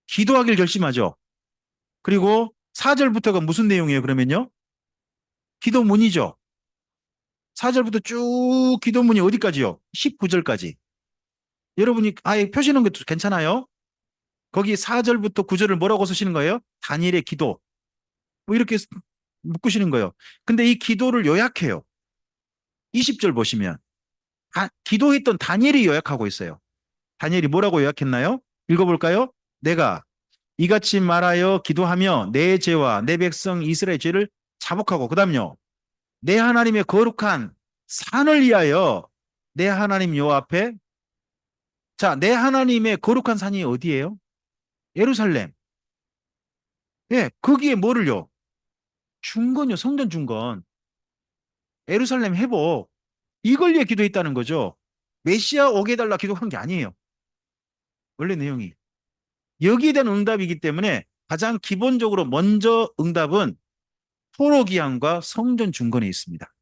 기도하길 결심하죠. 그리고 4절부터가 무슨 내용이에요, 그러면요? 기도문이죠. 4절부터 쭉 기도문이 어디까지요? 19절까지. 여러분이 아예 표시는 것도 괜찮아요? 거기 4절부터 9절을 뭐라고 쓰시는 거예요? 다니엘의 기도. 뭐 이렇게 묶으시는 거예요. 근데 이 기도를 요약해요. 20절 보시면 기도했던 다니엘이 요약하고 있어요. 다니엘이 뭐라고 요약했나요? 읽어볼까요? 내가 이같이 말하여 기도하며 내 죄와 내 백성 이스라엘 죄를 자복하고 그다음요. 내 하나님의 거룩한 산을 위하여 내 하나님 여호와 앞에 자, 내 하나님의 거룩한 산이 어디예요? 예루살렘. 예, 거기에 뭐를요? 중건요, 성전 중건. 예루살렘 회복. 이걸 위해 기도했다는 거죠. 메시아 오게 해달라 기도한 게 아니에요. 원래 내용이. 여기에 대한 응답이기 때문에 가장 기본적으로 먼저 응답은 포로기한과 성전 중건에 있습니다.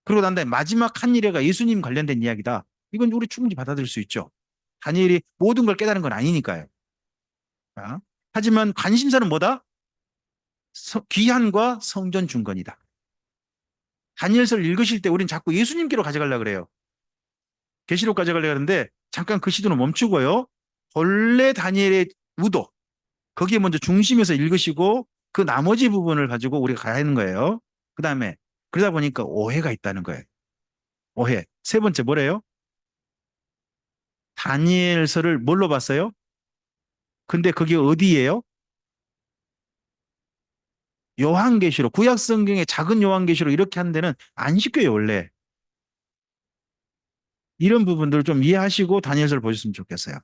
그리고 난 다음에 마지막 한 일회가 예수님 관련된 이야기다. 이건 우리 충분히 받아들일 수 있죠. 다니엘이 모든 걸 깨달은 건 아니니까요. 자, 하지만 관심사는 뭐다? 귀한과 성전 중건이다. 다니엘서를 읽으실 때 우린 자꾸 예수님께로 가져가려고 그래요. 계시록 가져가려고 하는데 잠깐 그 시도는 멈추고요. 본래 다니엘의 의도 거기에 먼저 중심에서 읽으시고 그 나머지 부분을 가지고 우리가 가야 하는 거예요. 그 다음에 그러다 보니까 오해가 있다는 거예요. 오해. 세 번째 뭐래요? 다니엘서를 뭘로 봤어요? 근데 그게 어디예요? 요한계시록, 구약성경의 작은 요한계시록 이렇게 하는 데는 안 시켜요, 원래. 이런 부분들을 좀 이해하시고 다니엘서를 보셨으면 좋겠어요.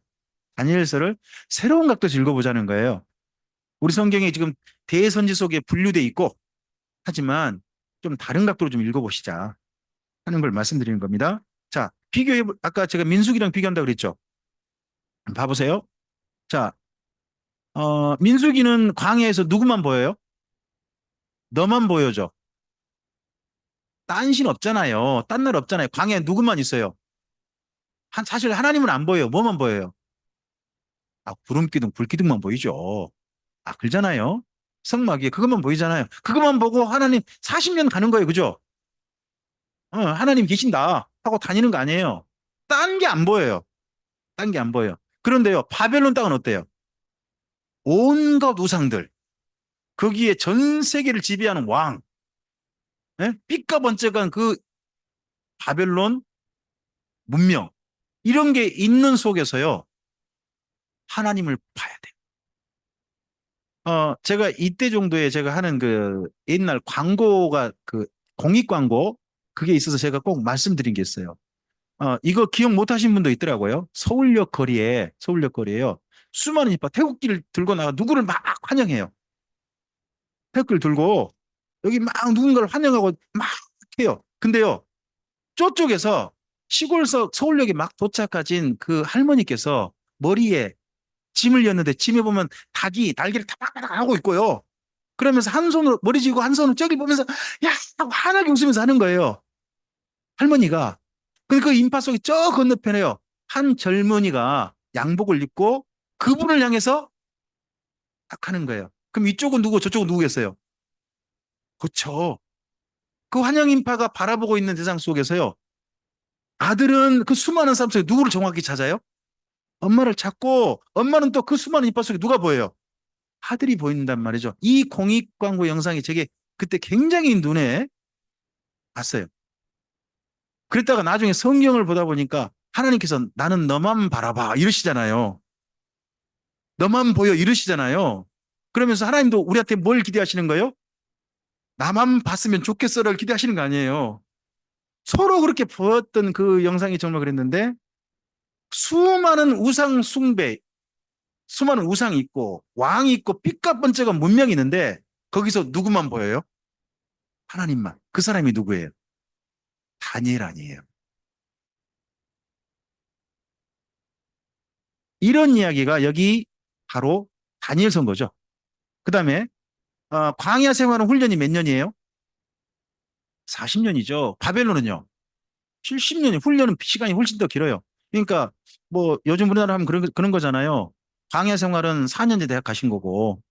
다니엘서를 새로운 각도에서 읽어보자는 거예요. 우리 성경이 지금 대선지 속에 분류돼 있고 하지만 좀 다른 각도로 좀 읽어보시자. 하는 걸 말씀드리는 겁니다. 자, 아까 제가 민수기랑 비교한다고 그랬죠? 봐보세요. 자, 민수기는 광야에서 누구만 보여요? 너만 보여줘. 딴 신 없잖아요. 딴 날 없잖아요. 광야에 누구만 있어요? 사실 하나님은 안 보여요. 뭐만 보여요? 아, 구름 기둥, 불 기둥만 보이죠. 아, 그러잖아요. 성막 위에 그것만 보이잖아요. 그것만 보고 하나님 40년 가는 거예요. 그죠? 하나님 계신다 하고 다니는 거 아니에요. 딴 게 안 보여요. 딴 게 안 보여요. 그런데요, 바벨론 땅은 어때요? 온갖 우상들, 거기에 전 세계를 지배하는 왕, 예? 삐까번쩍한 그 바벨론 문명, 이런 게 있는 속에서요, 하나님을 봐야 돼요. 제가 이때 정도에 제가 하는 그 옛날 광고가 그 공익 광고, 그게 있어서 제가 꼭 말씀드린 게 있어요. 이거 기억 못 하신 분도 있더라고요. 서울역 거리에요. 수많은 이빠 태국기를 들고 나가 누구를 막 환영해요. 태극기를 들고 여기 막 누군가를 환영하고 막 해요. 근데요, 저쪽에서 서울역에 막 도착하신 그 할머니께서 머리에 짐을 였는데 짐에 보면 닭이 날개를 타박타박 하고 있고요. 그러면서 한 손으로 머리 쥐고 한 손으로 저기 보면서 야 하고 환하게 웃으면서 하는 거예요. 할머니가. 근데 그 인파 속에 저 건너편에요. 한 젊은이가 양복을 입고 그분을 향해서 딱 하는 거예요. 그럼 이쪽은 누구 저쪽은 누구겠어요? 그렇죠. 그 환영 인파가 바라보고 있는 대상 속에서요. 아들은 그 수많은 사람 속에 누구를 정확히 찾아요? 엄마를 찾고 엄마는 또 그 수많은 인파 속에 누가 보여요? 아들이 보인단 말이죠. 이 공익 광고 영상이 제게 그때 굉장히 눈에 봤어요. 그랬다가 나중에 성경을 보다 보니까 하나님께서 나는 너만 바라봐 이러시잖아요. 너만 보여 이러시잖아요. 그러면서 하나님도 우리한테 뭘 기대하시는 거예요? 나만 봤으면 좋겠어를 기대하시는 거 아니에요. 서로 그렇게 보였던 그 영상이 정말 그랬는데 수많은 우상 숭배, 수많은 우상이 있고 왕이 있고 삐까번쩍한 문명이 있는데 거기서 누구만 보여요? 하나님만. 그 사람이 누구예요? 다니엘 아니에요. 이런 이야기가 여기 바로 다니엘 선거죠. 그 다음에 광야 생활은 훈련이 몇 년이에요? 40년이죠. 바벨론은요? 70년이 훈련은 시간이 훨씬 더 길어요. 그러니까 뭐 요즘 우리나라 하면 그런 거잖아요. 광야 생활은 4년제 대학 가신 거고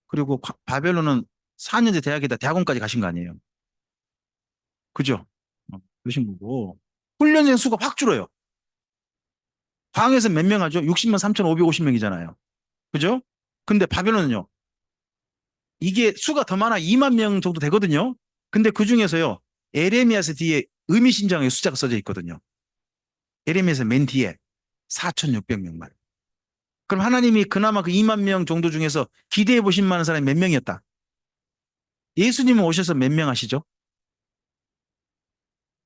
그리고 바벨론은 4년제 대학에다 대학원까지 가신 거 아니에요. 그죠? 그러신 거고 훈련생 수가 확 줄어요. 광야에서 몇 명 하죠? 60만 3,550명이잖아요. 그죠? 근데 바벨론은요. 이게 수가 더 많아 2만 명 정도 되거든요. 근데 그 중에서요. 에레미야스 뒤에 의미심장의 숫자가 써져 있거든요. 에레미야스 맨 뒤에 4,600명만. 그럼 하나님이 그나마 그 2만 명 정도 중에서 기대해 보실 만한 사람이 몇 명이었다? 예수님은 오셔서 몇 명 하시죠?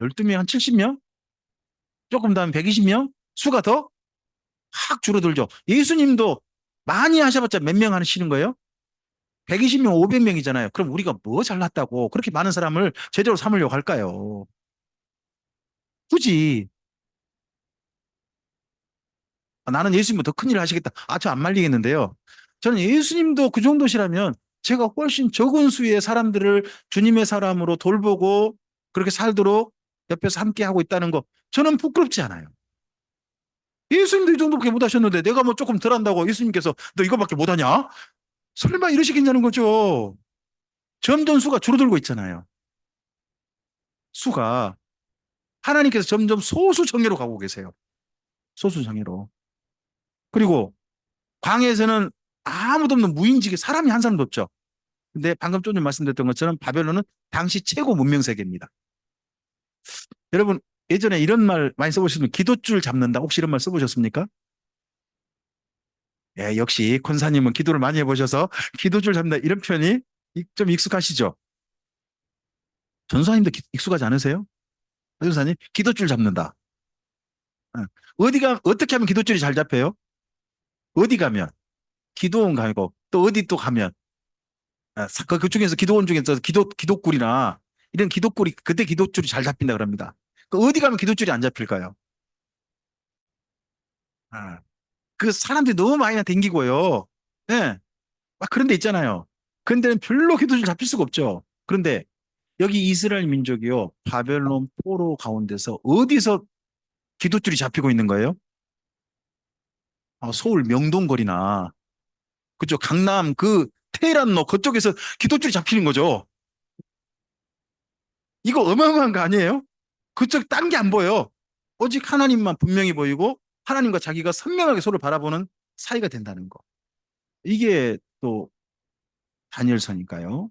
12명, 한 70명? 조금 더 하면 120명? 수가 더 확 줄어들죠. 예수님도 많이 하셔봤자 몇 명 하시는 거예요? 120명, 500명이잖아요. 그럼 우리가 뭐 잘났다고 그렇게 많은 사람을 제대로 삼으려고 할까요? 굳이 나는 예수님은 더 큰일을 하시겠다. 저 안 말리겠는데요. 저는 예수님도 그 정도시라면 제가 훨씬 적은 수의 사람들을 주님의 사람으로 돌보고 그렇게 살도록 옆에서 함께 하고 있다는 거 저는 부끄럽지 않아요. 예수님도 이 정도밖에 못 하셨는데 내가 뭐 조금 덜 한다고 예수님께서 너 이거밖에 못 하냐? 설마 이러시겠냐는 거죠. 점점 수가 줄어들고 있잖아요. 수가 하나님께서 점점 소수정예로 가고 계세요. 소수정예로. 그리고 광야에서는 아무도 없는 무인지게 사람이 한 사람도 없죠. 근데 방금 좀 전에 말씀드렸던 것처럼 바벨론은 당시 최고 문명 세계입니다. 여러분 예전에 이런 말 많이 써보셨으면 기도줄 잡는다 혹시 이런 말 써보셨습니까? 예, 역시 권사님은 기도를 많이 해보셔서 기도줄 잡는다 이런 표현이 좀 익숙하시죠? 전사님도 익숙하지 않으세요? 전사님 기도줄 잡는다. 예. 어디가 어떻게 하면 기도줄이 잘 잡혀요? 어디 가면 기도원 가고 또 어디 또 가면 그 중에서 기도원 중에서 기도굴이나 이런 기도굴이 그때 기도줄이 잘 잡힌다 그럽니다. 그 어디 가면 기도줄이 안 잡힐까요? 아, 그 사람들이 너무 많이 댕기고요. 예. 막 그런 데 있잖아요. 그런 데는 별로 기도줄 잡힐 수가 없죠. 그런데 여기 이스라엘 민족이요. 바벨론 포로 가운데서 어디서 기도줄이 잡히고 있는 거예요? 서울 명동거리나 그쪽 강남 그 테헤란로 그쪽에서 기도줄이 잡히는 거죠. 이거 어마어마한 거 아니에요? 그쪽 딴 게 안 보여. 오직 하나님만 분명히 보이고 하나님과 자기가 선명하게 서로 바라보는 사이가 된다는 거. 이게 또 다니엘서니까요.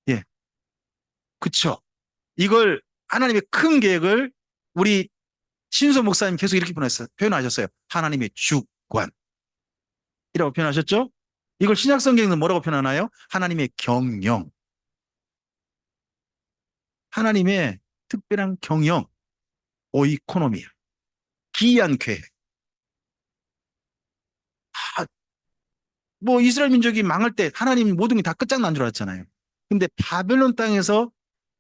예, 그쵸. 이걸 하나님의 큰 계획을 우리 신소 목사님 계속 이렇게 표현하셨어요. 하나님의 주권이라고 표현하셨죠? 이걸 신약 성경에는 뭐라고 표현하나요? 하나님의 경영, 하나님의 특별한 경영, 오이코노미야, 기이한 계획. 아, 뭐 이스라엘 민족이 망할 때 하나님 모든 게 다 끝장난 줄 알았잖아요. 근데 바벨론 땅에서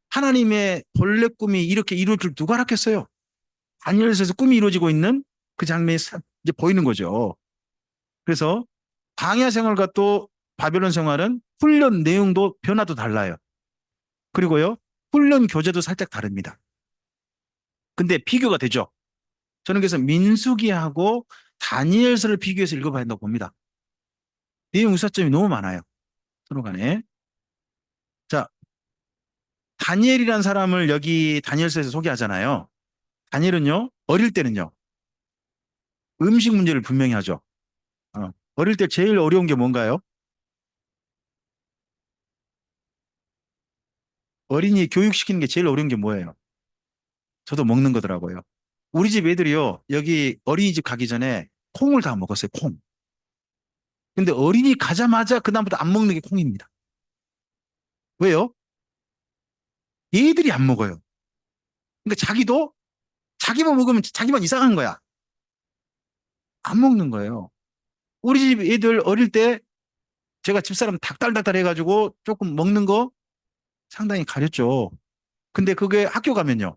하나님의 본래 꿈이 이렇게 이루어질 줄 누가 알았겠어요? 다니엘서에서 꿈이 이루어지고 있는 그 장면이 이제 보이는 거죠. 그래서 광야 생활과 또 바벨론 생활은 훈련 내용도 변화도 달라요. 그리고요, 훈련 교재도 살짝 다릅니다. 근데 비교가 되죠. 저는 그래서 민수기하고 다니엘서를 비교해서 읽어봐야 한다고 봅니다. 내용 유사점이 너무 많아요. 서로 간에. 자, 다니엘이라는 사람을 여기 다니엘서에서 소개하잖아요. 다니엘은요, 어릴 때는요, 음식 문제를 분명히 하죠. 어릴 때 제일 어려운 게 뭔가요? 어린이 교육시키는 게 제일 어려운 게 뭐예요? 저도 먹는 거더라고요. 우리 집 애들이요, 여기 어린이집 가기 전에 콩을 다 먹었어요, 콩. 근데 어린이 가자마자 그다음부터 안 먹는 게 콩입니다. 왜요? 얘들이 안 먹어요. 그러니까 자기도 자기만 먹으면 자기만 이상한 거야. 안 먹는 거예요. 우리 집 애들 어릴 때 제가 집사람 닭달닭달 해가지고 조금 먹는 거 상당히 가렸죠. 근데 그게 학교 가면요.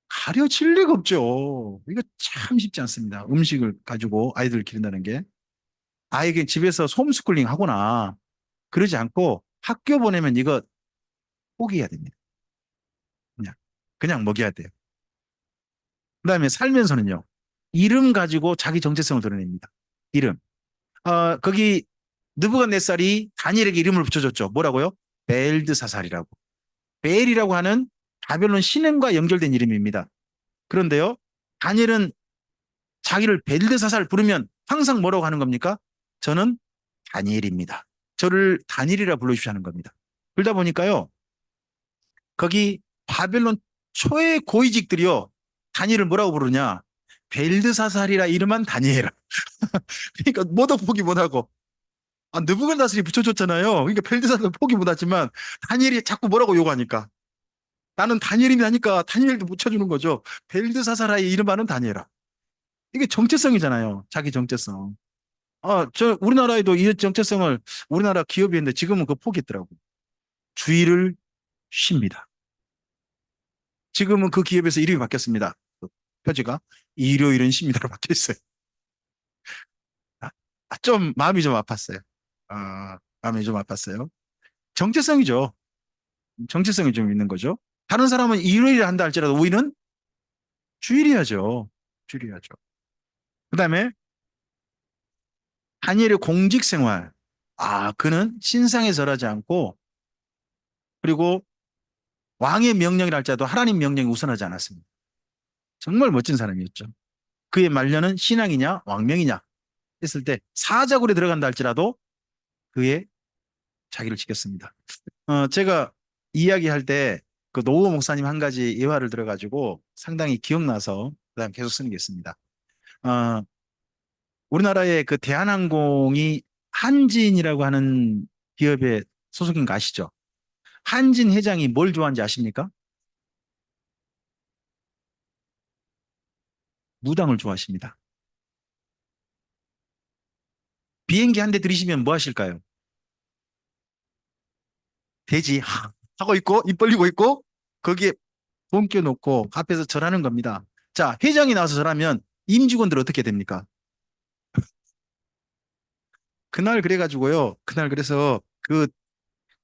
가려질 리가 없죠. 이거 참 쉽지 않습니다. 음식을 가지고 아이들을 기른다는 게. 아이에게 집에서 홈스쿨링 하거나 그러지 않고 학교 보내면 이거 포기해야 됩니다. 그냥 먹여야 돼요. 그다음에 살면서는요. 이름 가지고 자기 정체성을 드러냅니다. 이름. 거기 느부갓네살이 다니엘에게 이름을 붙여줬죠. 뭐라고요? 벨드사살이라고. 벨이라고 하는 바벨론 신행과 연결된 이름입니다. 그런데요. 다니엘은 자기를 벨드사살 부르면 항상 뭐라고 하는 겁니까? 저는 다니엘입니다. 저를 다니엘이라 불러주시는 하는 겁니다. 그러다 보니까요. 거기 바벨론 초의 고위직들이요. 다니엘을 뭐라고 부르냐? 벨드사살이라 이름한 다니엘. 그러니까 뭐도 포기 못하고 느부갓네살이 붙여줬잖아요. 그러니까 벨드사살은 포기 못하지만 다니엘이 자꾸 뭐라고 요구하니까 나는 다니엘이라니까 다니엘도 붙여주는 거죠. 벨드사살의 이름하는 다니엘아. 이게 정체성이잖아요. 자기 정체성. 저 우리나라에도 이 정체성을 우리나라 기업이 했는데 지금은 그거 포기했더라고. 주의를 쉽니다. 지금은 그 기업에서 이름이 바뀌었습니다. 그 표지가 일요일은 쉽니다로 바뀌어 있어요. 아, 좀 마음이 좀 아팠어요. 마음이 좀 아팠어요. 정체성이죠. 정체성이 좀 있는 거죠. 다른 사람은 일요일에 한다 할지라도 우리는 주일이야죠. 주일이야죠. 그다음에 다니엘의 공직 생활. 그는 신상에 절하지 않고 그리고 왕의 명령이라 할지라도 하나님 명령이 우선하지 않았습니다. 정말 멋진 사람이었죠. 그의 말년은 신앙이냐 왕명이냐 했을 때 사자굴에 들어간다 할지라도 그의 자기를 지켰습니다. 제가 이야기할 때 그 노후 목사님 한 가지 예화를 들어가지고 상당히 기억나서 그다음 계속 쓰는 게 있습니다. 어, 우리나라의 그 대한항공이 한진이라고 하는 기업의 소속인 거 아시죠? 한진 회장이 뭘 좋아하는지 아십니까? 무당을 좋아하십니다. 비행기 한 대 들이시면 뭐 하실까요? 돼지. 하고 있고, 입 벌리고 있고, 거기에 돈 껴놓고 앞에서 절하는 겁니다. 자, 회장이 나와서 절하면 임직원들 어떻게 됩니까? 그날 그래가지고요. 그날 그래서 그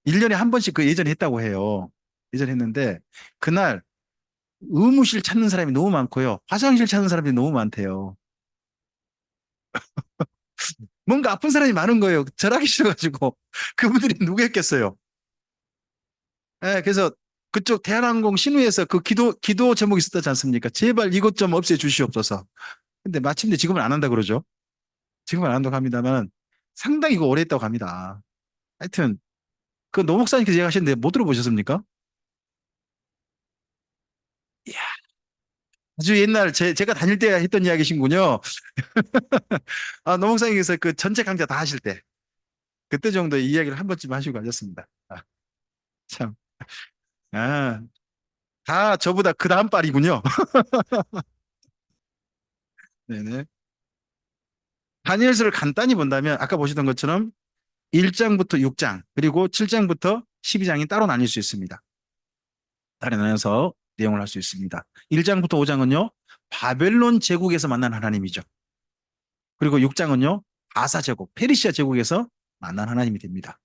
1년에 한 번씩 그 예전에 했다고 해요. 예전에 했는데 그날 의무실 찾는 사람이 너무 많고요. 화장실 찾는 사람이 너무 많대요. 뭔가 아픈 사람이 많은 거예요. 절하기 싫어가지고. 그분들이 누구였겠어요? 예, 그래서 그쪽 대한항공 신우에서 그 기도 제목이 있었지 않습니까? 제발 이것 좀 없애 주시옵소서. 근데 마침내 지금은 안 한다 그러죠. 지금은 안 한다고 합니다만 상당히 이거 오래 했다고 합니다. 하여튼 그 노 목사님께서 얘기하셨는데 못 들어보셨습니까? 이야, 아주 옛날 제가 다닐 때 했던 이야기신군요. 아, 노 목사님께서 그 전체 강좌 다 하실 때 그때 정도 이야기를 한 번쯤 하시고 가셨습니다. 아, 참. 아, 다 저보다 그 다음 빨이군요. 네네. 다니엘서를 간단히 본다면 아까 보시던 것처럼 1장부터 6장 그리고 7장부터 12장이 따로 나뉠 수 있습니다. 따로 나눠서 내용을 할 수 있습니다. 1장부터 5장은요. 바벨론 제국에서 만난 하나님이죠. 그리고 6장은요. 아사 제국, 페르시아 제국에서 만난 하나님이 됩니다.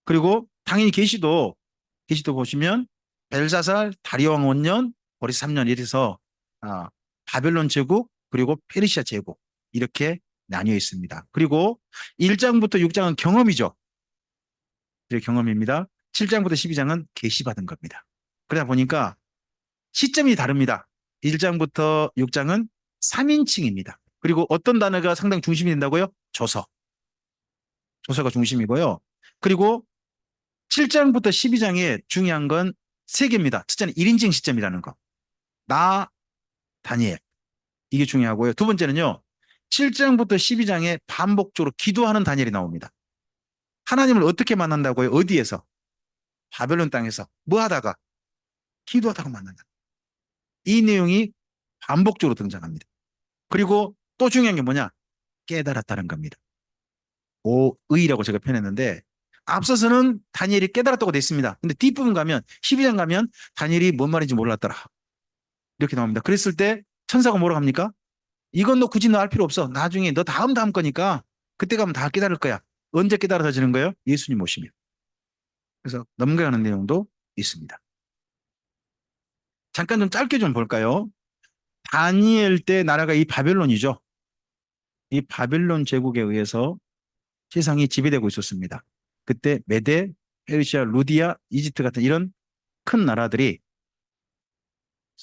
그리고 당연히 계시도 보시면 벨사살, 다리오 왕 원년, 보리스 3년 이래서 아, 바벨론 제국 그리고 페르시아 제국 이렇게 나뉘어 있습니다. 그리고 1장부터 6장은 경험이죠. 이제 경험입니다. 7장부터 12장은 계시받은 겁니다. 그러다 보니까 시점이 다릅니다. 1장부터 6장은 3인칭입니다. 그리고 어떤 단어가 상당히 중심이 된다고요? 조서. 조서가 중심이고요. 그리고 7장부터 12장에 중요한 건 세 개입니다. 첫째는 1인칭 시점이라는 거. 나, 다니엘. 이게 중요하고요. 두 번째는요. 7장부터 12장에 반복적으로 기도하는 다니엘이 나옵니다. 하나님을 어떻게 만난다고요? 어디에서? 바벨론 땅에서. 뭐 하다가? 기도하다가 만난다. 이 내용이 반복적으로 등장합니다. 그리고 또 중요한 게 뭐냐? 깨달았다는 겁니다. 오의라고 제가 표현했는데 앞서서는 다니엘이 깨달았다고 돼 있습니다. 근데 뒷부분 가면 12장 가면 다니엘이 뭔 말인지 몰랐더라. 이렇게 나옵니다. 그랬을 때 천사가 뭐라고 합니까? 이건 너 굳이 너 알 필요 없어. 나중에 너 다음 거니까 그때 가면 다 깨달을 거야. 언제 깨달아지는 거예요? 예수님 오시면. 그래서 넘겨가는 내용도 있습니다. 잠깐 좀 짧게 좀 볼까요? 다니엘 때 나라가 이 바벨론이죠. 이 바벨론 제국에 의해서 세상이 지배되고 있었습니다. 그때 메데, 페르시아, 루디아, 이집트 같은 이런 큰 나라들이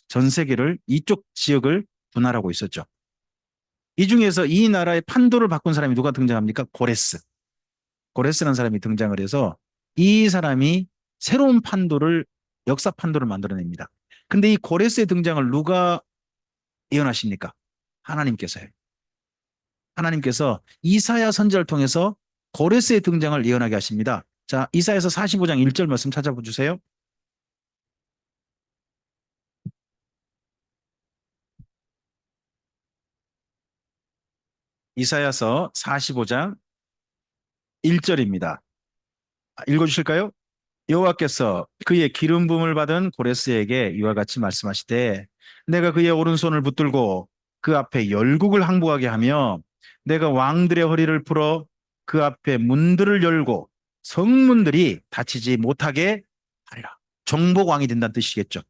전 세계를 이쪽 지역을 분할하고 있었죠. 이 중에서 이 나라의 판도를 바꾼 사람이 누가 등장합니까? 고레스. 고레스라는 사람이 등장을 해서 이 사람이 새로운 판도를 역사 판도를 만들어냅니다. 근데 이 고레스의 등장을 누가 예언하십니까? 하나님께서요. 하나님께서 이사야 선지자를 통해서 고레스의 등장을 예언하게 하십니다. 자, 이사야서 45장 1절 말씀 찾아보 주세요. 이사야서 45장 1절입니다. 읽어주실까요? 여호와께서 그의 기름 부음을 받은 고레스에게 이와 같이 말씀하시되 내가 그의 오른손을 붙들고 그 앞에 열국을 항복하게 하며 내가 왕들의 허리를 풀어 그 앞에 문들을 열고 성문들이 닫히지 못하게 하리라. 정복왕이 된다는 뜻이겠죠.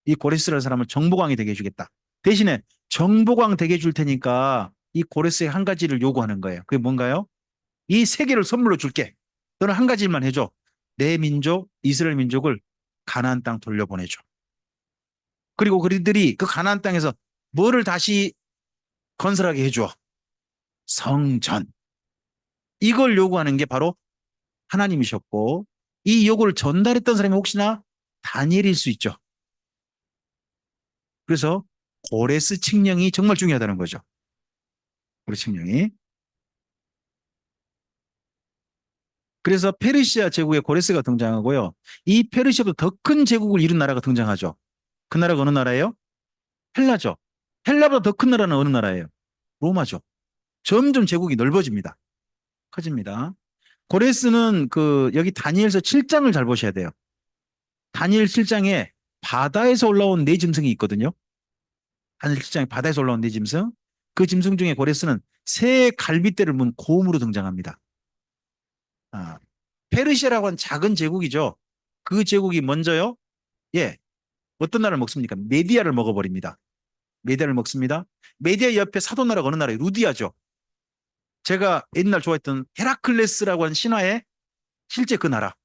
이 고레스라는 사람을 정복왕이 되게 해주겠다. 대신에 정복왕 되게 해줄 테니까 이 고레스의 한 가지를 요구하는 거예요. 그게 뭔가요? 이 세계를 선물로 줄게. 너는 한 가지만 해줘. 내 민족, 이스라엘 민족을 가나안 땅 돌려보내줘. 그리고 그들이 그 가나안 땅에서 뭐를 다시 건설하게 해줘? 성전. 이걸 요구하는 게 바로 하나님이셨고 이 요구를 전달했던 사람이 혹시나 다니엘일 수 있죠. 그래서 고레스 칙령이 정말 중요하다는 거죠. 고레스 칙령이. 그래서 페르시아 제국의 고레스가 등장하고요. 이 페르시아보다 더 큰 제국을 이룬 나라가 등장하죠. 그 나라가 어느 나라예요? 헬라죠. 헬라보다 더 큰 나라는 어느 나라예요? 로마죠. 점점 제국이 넓어집니다. 커집니다. 고레스는 그 여기 다니엘서 7장을 잘 보셔야 돼요. 다니엘 7장에 바다에서 올라온 네 짐승이 있거든요. 다니엘 7장에 바다에서 올라온 네 짐승. 그 짐승 중에 고레스는 새 갈빗대를 문 고음으로 등장합니다. 아, 페르시아라고 하는 작은 제국이죠. 그 제국이 먼저요. 예, 어떤 나라를 먹습니까? 메디아를 먹어버립니다. 메디아를 먹습니다. 메디아 옆에 사도나라가 어느 나라예요? 루디아죠. 제가 옛날 좋아했던 헤라클레스라고 하는 신화의 실제 그 나라.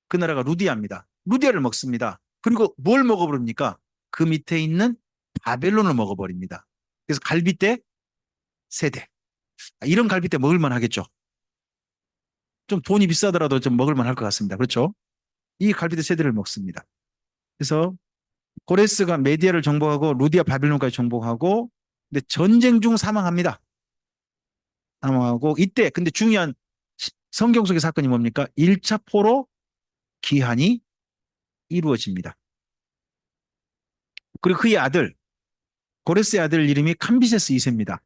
그 나라가 루디아입니다. 루디아를 먹습니다. 그리고 뭘 먹어버립니까? 그 밑에 있는 바벨론을 먹어버립니다. 그래서 갈빗대 세대. 이런 갈빗대 먹을만 하겠죠. 좀 돈이 비싸더라도 좀 먹을만 할 것 같습니다. 그렇죠? 이 갈빗대 세대를 먹습니다. 그래서 고레스가 메디아를 정복하고 루디아 바빌론까지 정복하고 근데 전쟁 중 사망합니다. 사망하고 이때 근데 중요한 성경 속의 사건이 뭡니까? 1차 포로 기한이 이루어집니다. 그리고 그의 아들 고레스의 아들 이름이 캄비세스 2세입니다.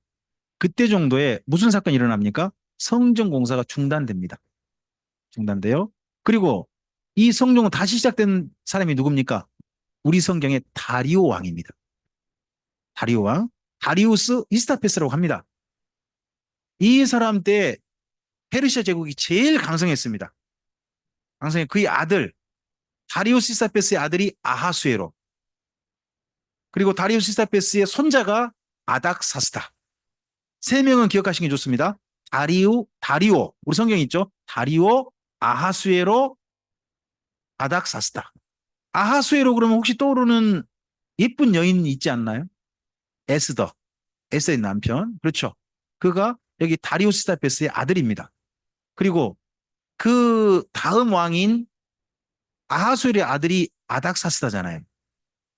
그때 정도에 무슨 사건이 일어납니까? 성전 공사가 중단됩니다. 중단돼요. 그리고 이 성전은 다시 시작된 사람이 누굽니까? 우리 성경의 다리오 왕입니다. 다리오 왕. 다리우스 이스타페스라고 합니다. 이 사람 때 페르시아 제국이 제일 강성했습니다. 강성해 그의 아들 다리우스 이스타페스의 아들이 아하수에로 그리고 다리우스 이스타페스의 손자가 아닥사스다. 세 명은 기억하시는 게 좋습니다. 다리오 우리 성경에 있죠. 다리오 아하수에로 아닥사스다. 아하수에로 그러면 혹시 떠오르는 예쁜 여인 있지 않나요? 에스더 에스더의 남편 그렇죠. 그가 여기 다리우스 이스타페스의 아들입니다. 그리고 그 다음 왕인 아하수엘의 아들이 아닥사스다잖아요.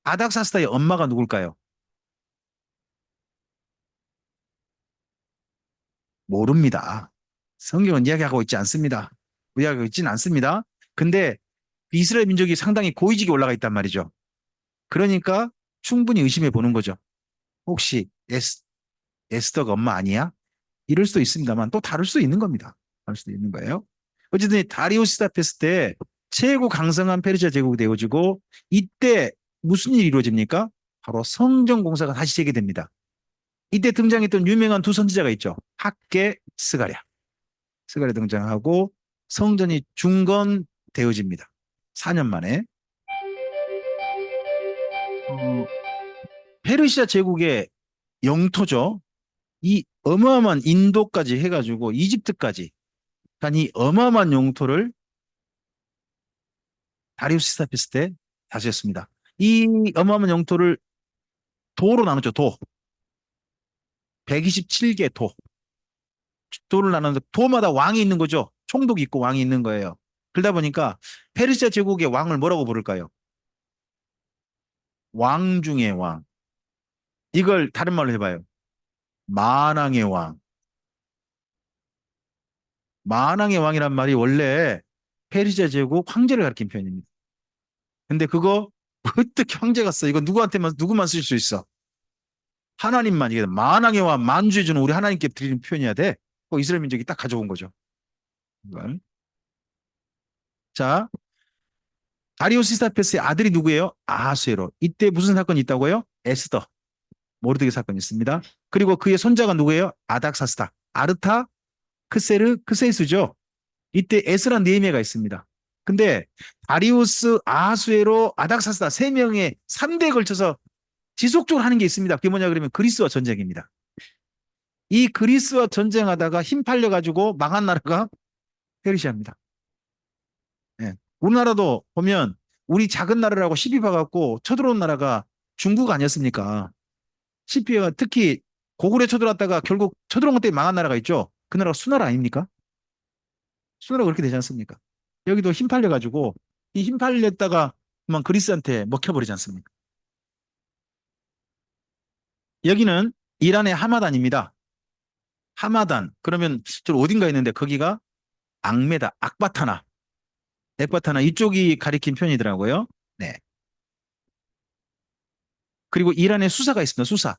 아닥사스다의 엄마가 누굴까요? 모릅니다. 성경은 이야기하고 있지 않습니다. 이야기하고 있지는 않습니다. 근데 이스라엘 민족이 상당히 고위직에 올라가 있단 말이죠. 그러니까 충분히 의심해 보는 거죠. 혹시 에스더가 엄마 아니야? 이럴 수도 있습니다만 또 다를 수도 있는 겁니다. 다를 수도 있는 거예요. 어쨌든 다리우스 다페스 때 최고 강성한 페르시아 제국이 되어지고 이때 무슨 일이 이루어집니까? 바로 성전 공사가 다시 재개됩니다. 이때 등장했던 유명한 두 선지자가 있죠. 학계 스가랴. 스가랴 등장하고 성전이 중건되어집니다. 4년 만에. 어, 페르시아 제국의 영토죠. 이 어마어마한 인도까지 해가지고 이집트까지 간 이 어마어마한 영토를 다리우스 스타피스 때 다스렸습니다. 이 어마어마한 영토를 도로 나눴죠. 도. 127개 도. 도를 나눴는데 도마다 왕이 있는 거죠. 총독이 있고 왕이 있는 거예요. 그러다 보니까 페르시아 제국의 왕을 뭐라고 부를까요? 왕 중의 왕. 이걸 다른 말로 해봐요. 만왕의 왕. 만왕의 왕이란 말이 원래 페르시아 제국 황제를 가리킨 표현입니다. 근데 그거 어떻게 황제가 써? 이거 누구만 쓸 수 있어? 하나님만 이게 만왕의 왕 만주의 주는 우리 하나님께 드리는 표현이야 돼. 이스라엘 민족이 딱 가져온 거죠. 이걸. 자, 다리우스 시스타페스의 아들이 누구예요? 아하수에로. 이때 무슨 사건이 있다고요? 에스더. 모르드게 사건이 있습니다. 그리고 그의 손자가 누구예요? 아닥사스다. 아르타 크세르 크세스죠. 이때 에스라 느헤미야가 있습니다. 근데 다리우스 아하수에로 아닥사스다 세 명의 3대에 걸쳐서 지속적으로 하는 게 있습니다. 그게 뭐냐 그러면 그리스와 전쟁입니다. 이 그리스와 전쟁하다가 힘 팔려가지고 망한 나라가 페르시아입니다. 예. 우리나라도 보면 우리 작은 나라라고 시비 봐갖고 쳐들어온 나라가 중국 아니었습니까? 시비가 특히 고구려 쳐들어왔다가 결국 쳐들어온 것 때문에 망한 나라가 있죠. 그 나라가 수나라 아닙니까? 수나라가 그렇게 되지 않습니까? 여기도 힘 팔려가지고 이 힘 팔렸다가 그만 그리스한테 먹혀버리지 않습니까? 여기는 이란의 하마단입니다. 하마단 그러면 저 어딘가 있는데 거기가 악메다 악바타나 액바타나 이쪽이 가리킨 편이더라고요. 네. 그리고 이란에 수사가 있습니다. 수사.